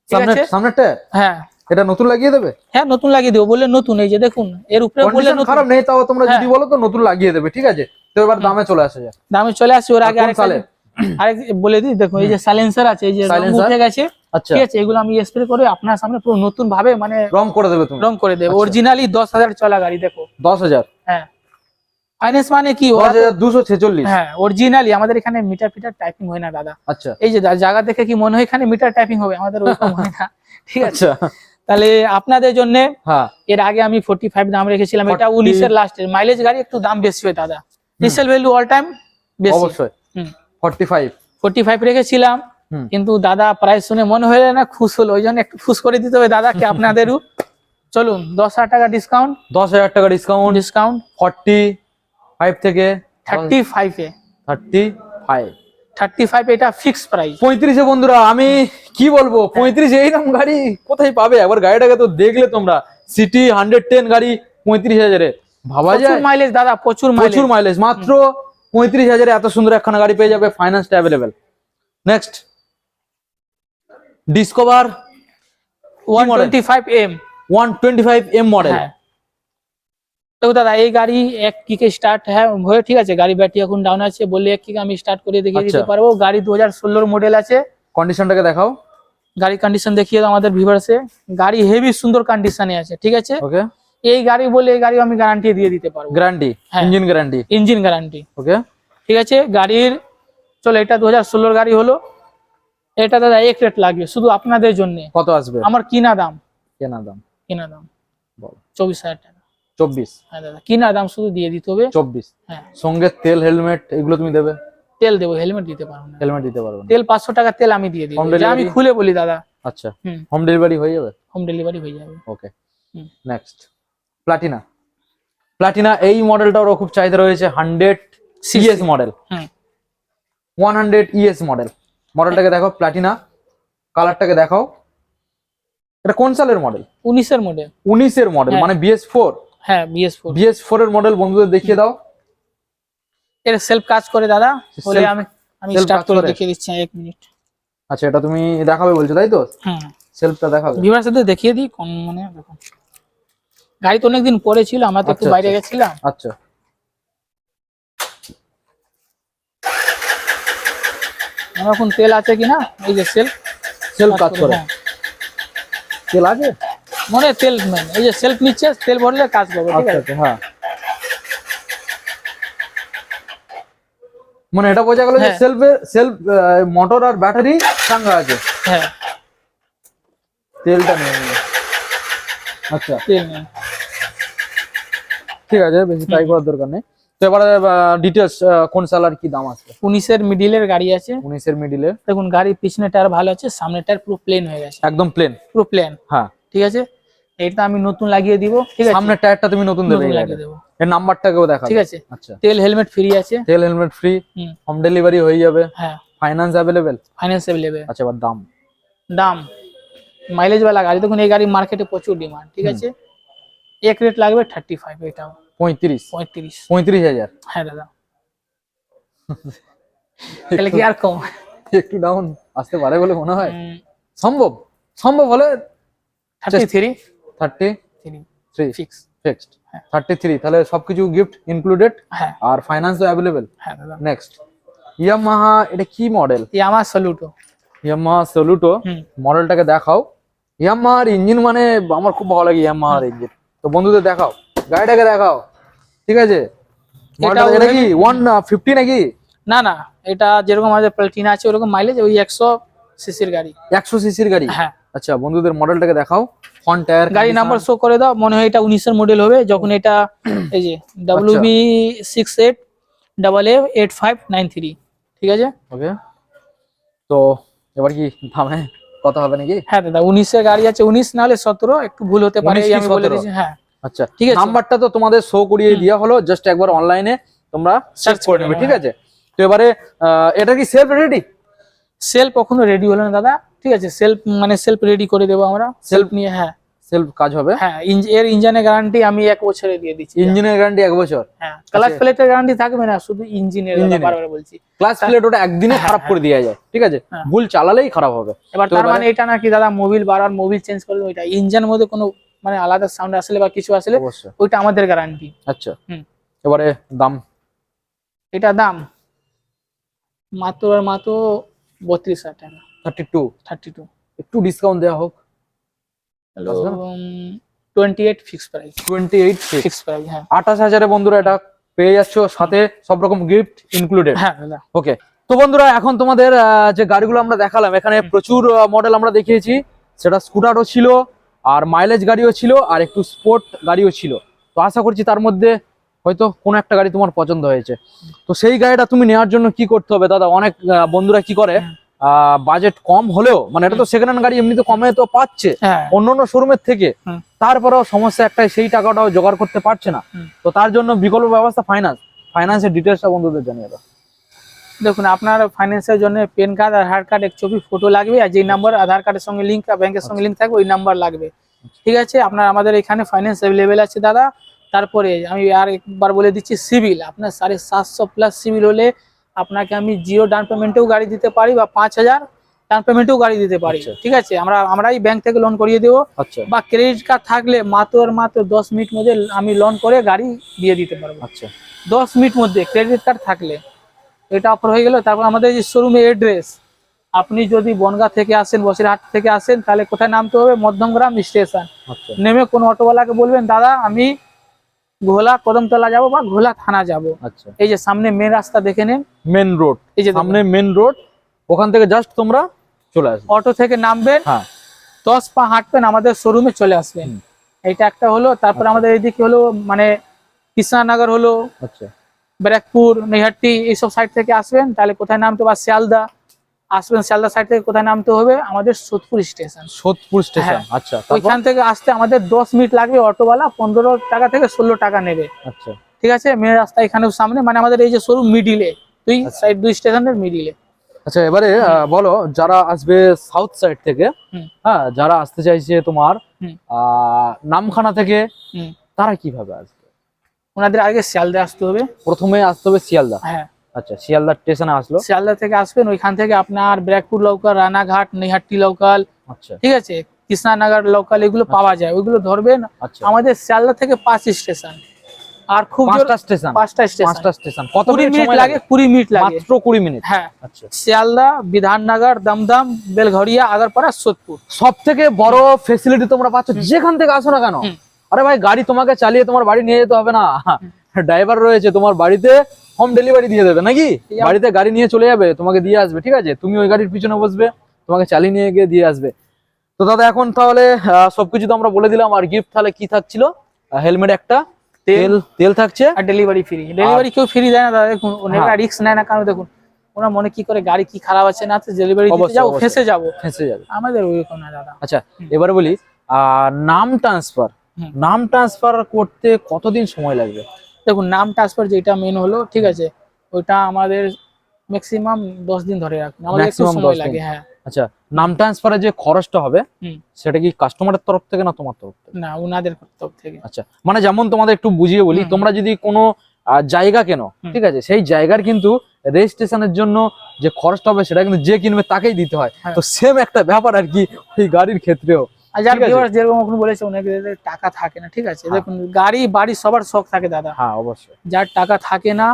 ঠিক আছে। সামনেরটা হ্যাঁ এটা নতুন লাগিয়ে দেবে? হ্যাঁ নতুন লাগিয়ে দেবো, বললে নতুন, এই যে দেখুন এর উপরে বললে কন্ডিশন নতুন। খারাপ নেই, তাও তোমরা হ্যাঁ। যদি বলো তো নতুন লাগিয়ে দেবে, ঠিক আছে। তো এবার দামে চলে আসে যায়। দামে চলে আসছে, ওর আগে কোন আরেকটা সালে? আরেক বলে দিই, দেখুন এই যে সাইলেন্সার আছে, এই যে রং Silencer? উঠে গেছে, আচ্ছা ঠিক আছে। এগুলো আমি স্প্রে করে আপনার সামনে পুরো নতুন ভাবে মানে রং করে দেবে তুমি? রং করে দেবো। আচ্ছা। অরিজিনালি 10,000 চলা গাড়ি, দেখো 10,000? হ্যাঁ। ফাইন্যান্স মানে কি ওরা তো- 10,246? হ্যাঁ অরিজিনালি, আমাদের এখানে মিটার ফিটার টাইপিং হয় না দাদা। আচ্ছা এই যে জায়গা দেখে কি মনে হয় এখানে মিটার টাইপিং হবে, আমাদের ওরকম হয় না, ঠিক আছে। আচ্ছা তাহলে আপনাদের জন্য হ্যাঁ এর আগে আমি 45 দাম রেখেছিলাম, এটা 40 19 এর লাস্টের। মাইলেজ গাড়ি একটু দাম বেশি হয় দাদা, রিসেল ভ্যালু অল টাইম বেশি। অবশ্যই। হুম। 45? 45 রেখেছিলাম, হুম। কিন্তু দাদা প্রাইস শুনে মনে হলো না, খুশ হলো, ওই জন্য একটু খুশ করে দিতে হবে দাদাকে আপনাদেরও। চলুন 10,000 টাকা ডিসকাউন্ট, 10,000 টাকা ডিসকাউন্ট। ডিসকাউন্ট 45 থেকে 35 এ, 35? 35 এটা ফিক্স প্রাইস। 35 এ বন্ধুরা, আমি কি বলবো, 35 এইরকম গাড়ি কোথায় পাবে? একবার গাড়িটাকে তো দেখলে তোমরা, সিটি 110 গাড়ি 35,000 এ, ভাবা প্রচুর যায়? মাইলেজ দাদা, প্রচুর মাইলেজ। প্রচুর মাইলেজ, মাত্র 35,000 এ এত সুন্দর একখানা গাড়ি পেয়ে যাবে, ফাইন্যান্সটা available. Next Discover 125M 125M model. হ্যাঁ। তো দাদা এই গাড়ি এক কিকে স্টার্ট হ্যাঁ হয়ে, ঠিক আছে। গাড়ি ব্যাটারি এখন ডাউন আছে, বললে এক কিকে আমি স্টার্ট করে দেখিয়ে দিতে আচ্ছা। পারবো। গাড়ি 2016 মডেল আছে। কন্ডিশনটাকে দেখাও। গাড়ি কন্ডিশন দেখিয়ে দাও আমাদের ভিউয়ার্সে। গাড়ি হেভি সুন্দর কন্ডিশনে আছে, ঠিক আছে। ওকে, এই গাড়ি বলে এই গাড়ি আমি গ্যারান্টি দিয়ে দিতে পারবো, গ্যারান্টি, হ্যাঁ। Engine guarantee. ইঞ্জিন গ্যারান্টি, ওকে, ঠিক আছে। গাড়ির চলো এটা 2016 গাড়ি হলো, এটা দাদা এক রেট লাগবে শুধু আপনাদের জন্য। কত আসবে আমার কিনা দাম কেনা দাম? বল। 24,000 টাকা। 24? হ্যাঁ দাদা কিনা দাম শুধু দিয়ে দিতে হবে। 24 হ্যাঁ সঙ্গে তেল হেলমেট এগুলো তুমি দেবে? তেল দেবো, হেলমেট দিতে পারবো না। হেলমেট দিতে পারবে না? তেল 500 টাকা তেল আমি দিয়ে দিই, Home যা আমি delivery? খুলে বলি দাদা। আচ্ছা, হুম। হোম ডেলিভারি হয়ে যাবে? হোম ডেলিভারি হয়ে যাবে। ওকে। হুম। Next Platina. প্লাটিনা এই মডেলটারও খুব চাহিদা রয়েছে, 100 ES মডেল। হুম 100 ES মডেল। মডেলটাকে দেখো, প্লাটিনা কালারটাকে দেখাও। এটা কোন সালের মডেল? 19 এর মডেল। 19 এর মডেল, হ্যাঁ। মানে BS4? হ্যাঁ BS4 BS4 এর মডেল বন্ধুদের দেখিয়ে দাও। এর সেলফ কাজ করে দাদা, বলে Self- আমি self স্টার্ট কাজ করে করে? দেখিয়ে দিচ্ছি 1 মিনিট। আচ্ছা, এটা তুমি দেখাবে বলছো তাই তো? হুম সেলফটা দেখাবে? ভিউয়ার সাথে দেখিয়ে দিই কোন মানে দেখুন। গাড়ি তো অনেকদিন পরে ছিল, আমরা তো একটু আচ্ছা, বাইরে আচ্ছা। গেছিলাম। আচ্ছা, আমার এখন তেল আছে কিনা, এই যে সেলফ সেলফ কাজ করে? হ্যাঁ। তেল আছে? মনে হয় তেল নেই, এই যে সেলফ নিচ্ছে, তেল ভরলে কাজ করবে, ঠিক আচ্ছা আছে। আচ্ছা, হ্যাঁ। মানে এটা বোঝা গেল যে হ্যাঁ। সেলফ মোটর আর ব্যাটারি চাঙ্গা আছে, হ্যাঁ তেলটা নেই। আচ্ছা তেল নেই। ঠিক আছে, বেশি ট্রাই করার দরকার নেই। তো এবারে ডিটেলস, কোন সালার কি দাম আসবে? 19 এর মিডিলের গাড়ি আছে। 19 এর মিডিলে, দেখুন গাড়ির পিছনে টায়ার ভালো আছে, সামনে টায়ার পুরো প্লেন হয়ে গেছে, একদম প্লেন। পুরো প্লেন, হ্যাঁ, ঠিক আছে। এটা আমি নতুন লাগিয়ে দিব, ঠিক আছে। সামনের টায়ারটা তুমি নতুন দেবে, নতুন এই লাগিয়ে গাড়িতে। দেবো, এর নাম্বারটাকেও দেখা, ঠিক আছে। আচ্ছা। তেল হেলমেট ফ্রি আছে। তেল হেলমেট ফ্রি, হুম হোম ডেলিভারি হয়ে যাবে, হ্যাঁ ফাইন্যান্স অ্যাভেলেবেল। Finance available. আচ্ছা, এবার দাম। দাম মাইলেজ वाला গাড়ি, দেখুন এই গাড়ি মার্কেটে প্রচুর ডিমান্ড, ঠিক আছে। এক রেট লাগবে 35, এটাও 35? 35। 35,000? হ্যাঁ দাদা তাহলে কি আর কম? একটু ডাউন আসতে পারে বলে মনে হয়? হুম, সম্ভব, সম্ভব হলে 33 33 ফিক্স। ফিক্সড। হ্যাঁ। 33 তাহলে সবকিছু গিফট ইনক্লুডেড, হ্যাঁ আর ফাইন্যান্সও অ্যাভেলেবেল। হ্যাঁ দাদা। নেক্সট ইয়ামাহা, এটা কি মডেল? ইয়ামাহা সলুটো। ইয়ামাহা সলুটো হুম মডেলটাকে দেখাও। ইয়ামাহার ইঞ্জিন মানে আমার খুব ভালো লাগে, ইয়ামাহার ইঞ্জিন। তো বন্ধুদের দেখাও, গাড়িটাকে দেখাও, ঠিক আছে। মডেল এটা কি 150 নাকি? না না, এটা যেরকম আমাদের প্লাটিনা আছে ওরকম মাইলেজ, ওই 100 সিসির গাড়ি। 100 সিসির গাড়ি? হ্যাঁ। আচ্ছা, বন্ধুদের মডেলটাকে দেখাও, ফ্রন্ট টায়ার, গাড়ি নাম্বার শো করে দাও, মনে হয় এটা 19 এর মডেল হবে। যখন এটা এই যে WB68AA8593, ঠিক আছে। ওকে। তো এবার কি দামে কথা হবে নাকি? হ্যাঁ দাদা 19-এর গাড়ি আছে, 19 না হলে 17, একটু ভুল হতে পারে 19 কি আমি বলে 17? দিয়েছি। হ্যাঁ আচ্ছা, ঠিক আছে। নাম্বারটা তো তোমাদের শো করিয়ে দেওয়া হলো, জাস্ট একবার অনলাইনে তোমরা সার্চ করে নেবে, ঠিক আছে? তো এবারে এটা কি সেলফ রেডি? সেলফ কখনো রেডি হলো না দাদা, ঠিক আছে। সেলফ মানে সেলফ রেডি করে দেবো আমরা, সেলফ নিয়ে। হ্যাঁ সেলফ কাজ হবে। হ্যাঁ, এর ইঞ্জিনের গ্যারান্টি আমি 1 বছরে দিয়ে দিচ্ছি। ইঞ্জিনের গ্যারান্টি 1 বছর? হ্যাঁ, ক্লাচ প্লেটের গ্যারান্টি থাকবে না, শুধু ইঞ্জিনের, বারবার বলছি। ক্লাচ প্লেট ওটা একদিনে খারাপ করে দেওয়া যায়, ঠিক আছে, ভুল চালালেই খারাপ হবে। এবার তার মানে এটা নাকি দাদা মোবিল বারবার মোবিল চেঞ্জ করে ওইটা ইঞ্জিনের মধ্যে কোনো মানে আলাদা সাউন্ড আসলে বা কিছু আসলে ওইটা আমাদের গ্যারান্টি। আচ্ছা, এবারে দাম? এটা দাম মাত্র 32,000 টাকা। 32 একটু ডিসকাউন্ট দেওয়া হোক। 28 ফিক্স প্রাইস। 28 fix price. হ্যাঁ 28,000 বন্ধুরা এটা পেয়ে যাচ্ছ, সাথে সব রকম গিফট ইনক্লুডেড। হ্যাঁ দাদা। ওকে, তো বন্ধুরা এখন তোমাদের যে গাড়িগুলো আমরা দেখালাম, এখানে প্রচুর মডেল আমরা দেখিয়েছি, সেটা স্কুটারও ছিল, আর মাইলেজ গাড়িও ছিল, আর একটু স্পোর্ট গাড়িও ছিল। তো আশা করছি তার মধ্যে হয়তো কোনো একটা গাড়ি তোমার পছন্দ হয়েছে। তো সেই গাড়িটা তুমি নেওয়ার জন্য কি করতে হবে দাদা? অনেক বন্ধুরা কি করে, বাজেট কম হলেও, মানে এটা তো সেকেন্ড হ্যান্ড গাড়ি, এমনিতে কমে তো পাচ্ছে অন্যান্য শোরুমের থেকে, তারপরেও সমস্যা একটাই, সেই টাকাটাও জোগাড় করতে পারছে না। তো তার জন্য বিকল্প ব্যবস্থা ফাইন্যান্সের ডিটেলসটা বন্ধুদের জানিয়ে দাও। দেখুন, আপনার ফাইন্যান্সের জন্য প্যান কার্ড, আধার কার্ড, 1 কপি ফটো লাগবে, আর যে নাম্বার আধার কার্ডের সঙ্গে লিঙ্ক, ব্যাংকের সঙ্গে লিঙ্ক থাকবে ওই নাম্বার লাগবে, ঠিক আছে। আপনার আমাদের এখানে ফাইন্যান্স অ্যাভেলেবেল আছে দাদা। তারপরে আমি আর একবার বলে দিচ্ছি, সিভিল আপনার 750 প্লাস সিভিল হলে আপনাকে আমি 0 ডাউন পেমেন্টেও গাড়ি দিতে পারি, বা 5,000 ডাউন পেমেন্টেও গাড়ি দিতে পারি, ঠিক আছে। আমরাই ব্যাংক থেকে লোন করিয়ে দেবো, বা ক্রেডিট কার্ড থাকলে মাত্র 10 মিনিট মধ্যে আমি লোন করে গাড়ি দিয়ে দিতে পারবো। 10 মিনিট মধ্যে ক্রেডিট কার্ড থাকলে। এটা অফার হয়ে গেল। তারপর আমাদের যে শোরুমের অ্যাড্রেস, আপনি যদি বনগাঁ থেকে আসেন, বসিরহাট থেকে আসেন, তাহলে কোথায় নামতে হবে? মধ্যমগ্রাম স্টেশন। নেমে কোন অটোওয়ালাকে বলবেন, দাদা আমি ঘোলা কদমতলা যাব বা ঘোলা থানা যাব। এই যে সামনে মেন রাস্তা দেখে নেন, মেন রোড, এই যে সামনে মেন রোড, ওখান থেকে জাস্ট তোমরা চলে আসবে, অটো থেকে নামবেন, 10 পা হাঁটবেন, আমাদের শোরুমে চলে আসবেন। এইটা একটা হলো। তারপর আমাদের এইদিকে হলো মানে কৃষ্ণনগর হলো, ব্যারাকপুর, নৈহাটি, এইসব সাইড থেকে আসবেন, তাহলে কোথায় নামতে হবে? শিয়ালদা আসবেন, শিয়ালদা সাইড থেকে কোথায় নামতে হবে? আমাদের সোদপুর স্টেশন। আচ্ছা, ওইখান থেকে আসতে আমাদের 10 মিনিট লাগবে। অটোওয়ালা 15 টাকা থেকে 16 টাকা নেবে, ঠিক আছে। মেন রাস্তা এখানেও সামনে, মানে আমাদের এই যে শোরুম মিডিলে, দুই স্টেশনের মিডিলে। আচ্ছা, এবারে বলো, যারা আসবে সাউথ সাইড থেকে, হ্যাঁ, যারা আসতে চাইছে তোমার নামখানা থেকে, তারা কিভাবে আসবে? ওনাদের আগে শিয়ালদা আসতে হবে, প্রথমে আসতে হবে শিয়ালদা। হ্যাঁ আচ্ছা, শিয়ালদা স্টেশনে আসলো, শিয়ালদা থেকে আসবেন, ওইখান থেকে আপনার ব্যারাকপুর লোকাল, রানাঘাট, নৈহাটি লোকাল, আচ্ছা ঠিক আছে, কৃষ্ণনগর লোকাল, এগুলো পাওয়া যায়, ওইগুলো ধরবেন। আমাদের শিয়ালদা থেকে 5 স্টেশন, আর খুব 5টা স্টেশন। 5টা স্টেশন। কত 20 মিনিট লাগে? 20 মিনিট লাগে, মাত্র 20 মিনিট। হ্যাঁ, আচ্ছা। শিয়ালদা, বিধাননগর, দমদম, বেলঘড়িয়া, আগরপাড়া, সোদপুর। সব থেকে বড় ফেসিলিটি তোমরা পাচ্ছ যেখান থেকে আসো না কেন। আরে ভাই, গাড়ি তোমাকে চালিয়ে তোমার বাড়ি নিয়ে যেতে হবে না, ড্রাইভার রয়েছে, তোমার বাড়িতে হোম ডেলিভারি দিয়ে দেবে নাকি, বাড়িতে গাড়ি নিয়ে চলে যাবে, তোমাকে দিয়ে আসবে, ঠিক আছে। তুমি ওই গাড়ির পিছনে বসবে, তোমাকে চালিয়ে নিয়ে গিয়ে দিয়ে আসবে। তো দাদা এখন তাহলে সবকিছু তো আমরা বলে দিলাম। আর গিফট তাহলে কি থাকছিল? হেলমেট একটা, তেল থাকছে, আর ডেলিভারি ফ্রি। ডেলিভারি কেউ ফ্রি দেয় না দাদা, দেখুন ওনারা রিস্ক নেয় না, কারণ দেখুন ওনার মনে কি করে গাড়ি কি খারাপ আছে না আছে, ডেলিভারি দিতে যাবো, ফেঁসে যাবে। আমাদের ওইরকম না দাদা। আচ্ছা, এবারে বলি, নাম ট্রান্সফার করতে কতদিন সময় লাগবে? দেখুন, নাম ট্রান্সফার যেটা মেন হলো, ঠিক আছে, ওইটা আমাদের ম্যাক্সিমাম 10 দিন ধরে রাখুন, আমাদের একটু সময় লাগে। হ্যাঁ, আচ্ছা, নাম ট্রান্সফারের যে খরচটা হবে, সেটা কি কাস্টমারের তরফ থেকে না তোমার তরফ থেকে? না, ওনাদের তরফ থেকে। আচ্ছা, মানে যেমন তোমাদের একটু বুঝিয়ে বলি, তোমরা যদি কোনো জায়গা কেনো, ঠিক আছে, সেই জায়গার কিন্তু রেজিস্ট্রেশনের জন্য যে খরচটা হবে, সেটা কিন্তু যে কিনবে তাকেই দিতে হয়। তো সেম একটা ব্যাপার আর কি এই গাড়ির ক্ষেত্রেও। যেরকম বলেছে, অনেকের টাকা থাকে না, ঠিক আছে। দেখুন, গাড়ি বাড়ি সবার শখ থাকে দাদা। হ্যাঁ, অবশ্যই। যার টাকা থাকে না,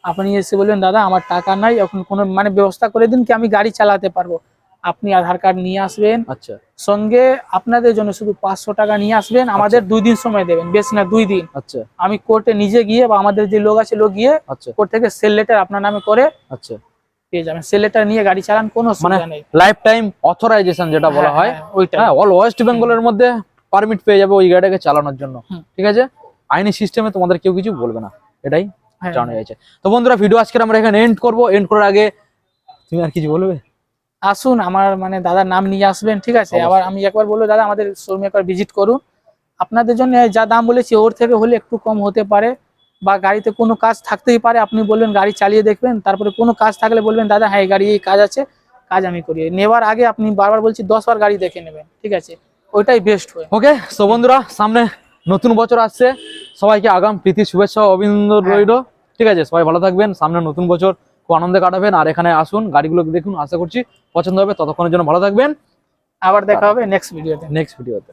আপনি এসে বলবেন, দাদা আমার টাকা নাই, এখন কোনো মানে ব্যবস্থা করে দিন কি আমি গাড়ি চালাতে পারবো। আপনি আধার কার্ড নিয়ে আসবেন, আচ্ছা, সঙ্গে আপনাদের জন্য শুধু 500 টাকা নিয়ে আসবেন। আমাদের 2 দিন সময় দেবেন, বেশ না 2 দিন। আচ্ছা, আমি কোর্টে নিজে গিয়ে, বা আমাদের যে লোক আছে লোক গিয়ে, কোর্ট থেকে সেল লেটার আপনার নামে করে, আচ্ছা, পেয়ে যাবেন। সেল লেটার নিয়ে গাড়ি চালান, কোনো সমস্যা নেই। লাইফ টাইম অথরাইজেশন যেটা বলা হয়, ওইটা অল ওয়েস্ট বেঙ্গলের মধ্যে পারমিট পেয়ে যাবে ওই গাড়িটাকে চালানোর জন্য, ঠিক আছে। আইনি সিস্টেমে তোমাদের কেউ কিছু বলবে না, এটাই জানা যাচ্ছে। তো বন্ধুরা, ভিডিও আজকে আমরা এখানে এন্ড করবো। এন্ড করার আগে তুমি আর কিছু বলবে? আসুন, আমার মানে দাদার নাম নিয়ে আসবেন, ঠিক আছে। অবশ্যই। আবার আমি একবার বলবো দাদা আমাদের শোরুমে একবার ভিজিট করুন। আপনাদের জন্য যা দাম বলেছি ওর থেকে হলে একটু কম হতে পারে, বা গাড়িতে কোনো কাজ থাকতেই পারে, আপনি বলবেন গাড়ি চালিয়ে দেখবেন, তারপরে কোনো কাজ থাকলে বলবেন দাদা হ্যাঁ এই গাড়ি এই কাজ আছে, কাজ আমি করি। নেওয়ার আগে আপনি বারবার বলছি 10 বার গাড়ি দেখে নেবেন, ঠিক আছে, ওইটাই বেস্ট হয়। ওকে, সো বন্ধুরা সামনে নতুন বছর আসছে, সবাইকে আগাম প্রীতি শুভেচ্ছা ও অভিনন্দন হ্যাঁ। রইল। ঠিক আছে, সবাই ভালো থাকবেন, সামনে নতুন বছর খুব আনন্দে কাটাবেন, আর এখানে আসুন গাড়িগুলো দেখুন, আশা করছি পছন্দ হবে। ততক্ষণের জন্য ভালো থাকবেন, আবার দেখা হবে নেক্সট ভিডিওতে। নেক্সট ভিডিওতে।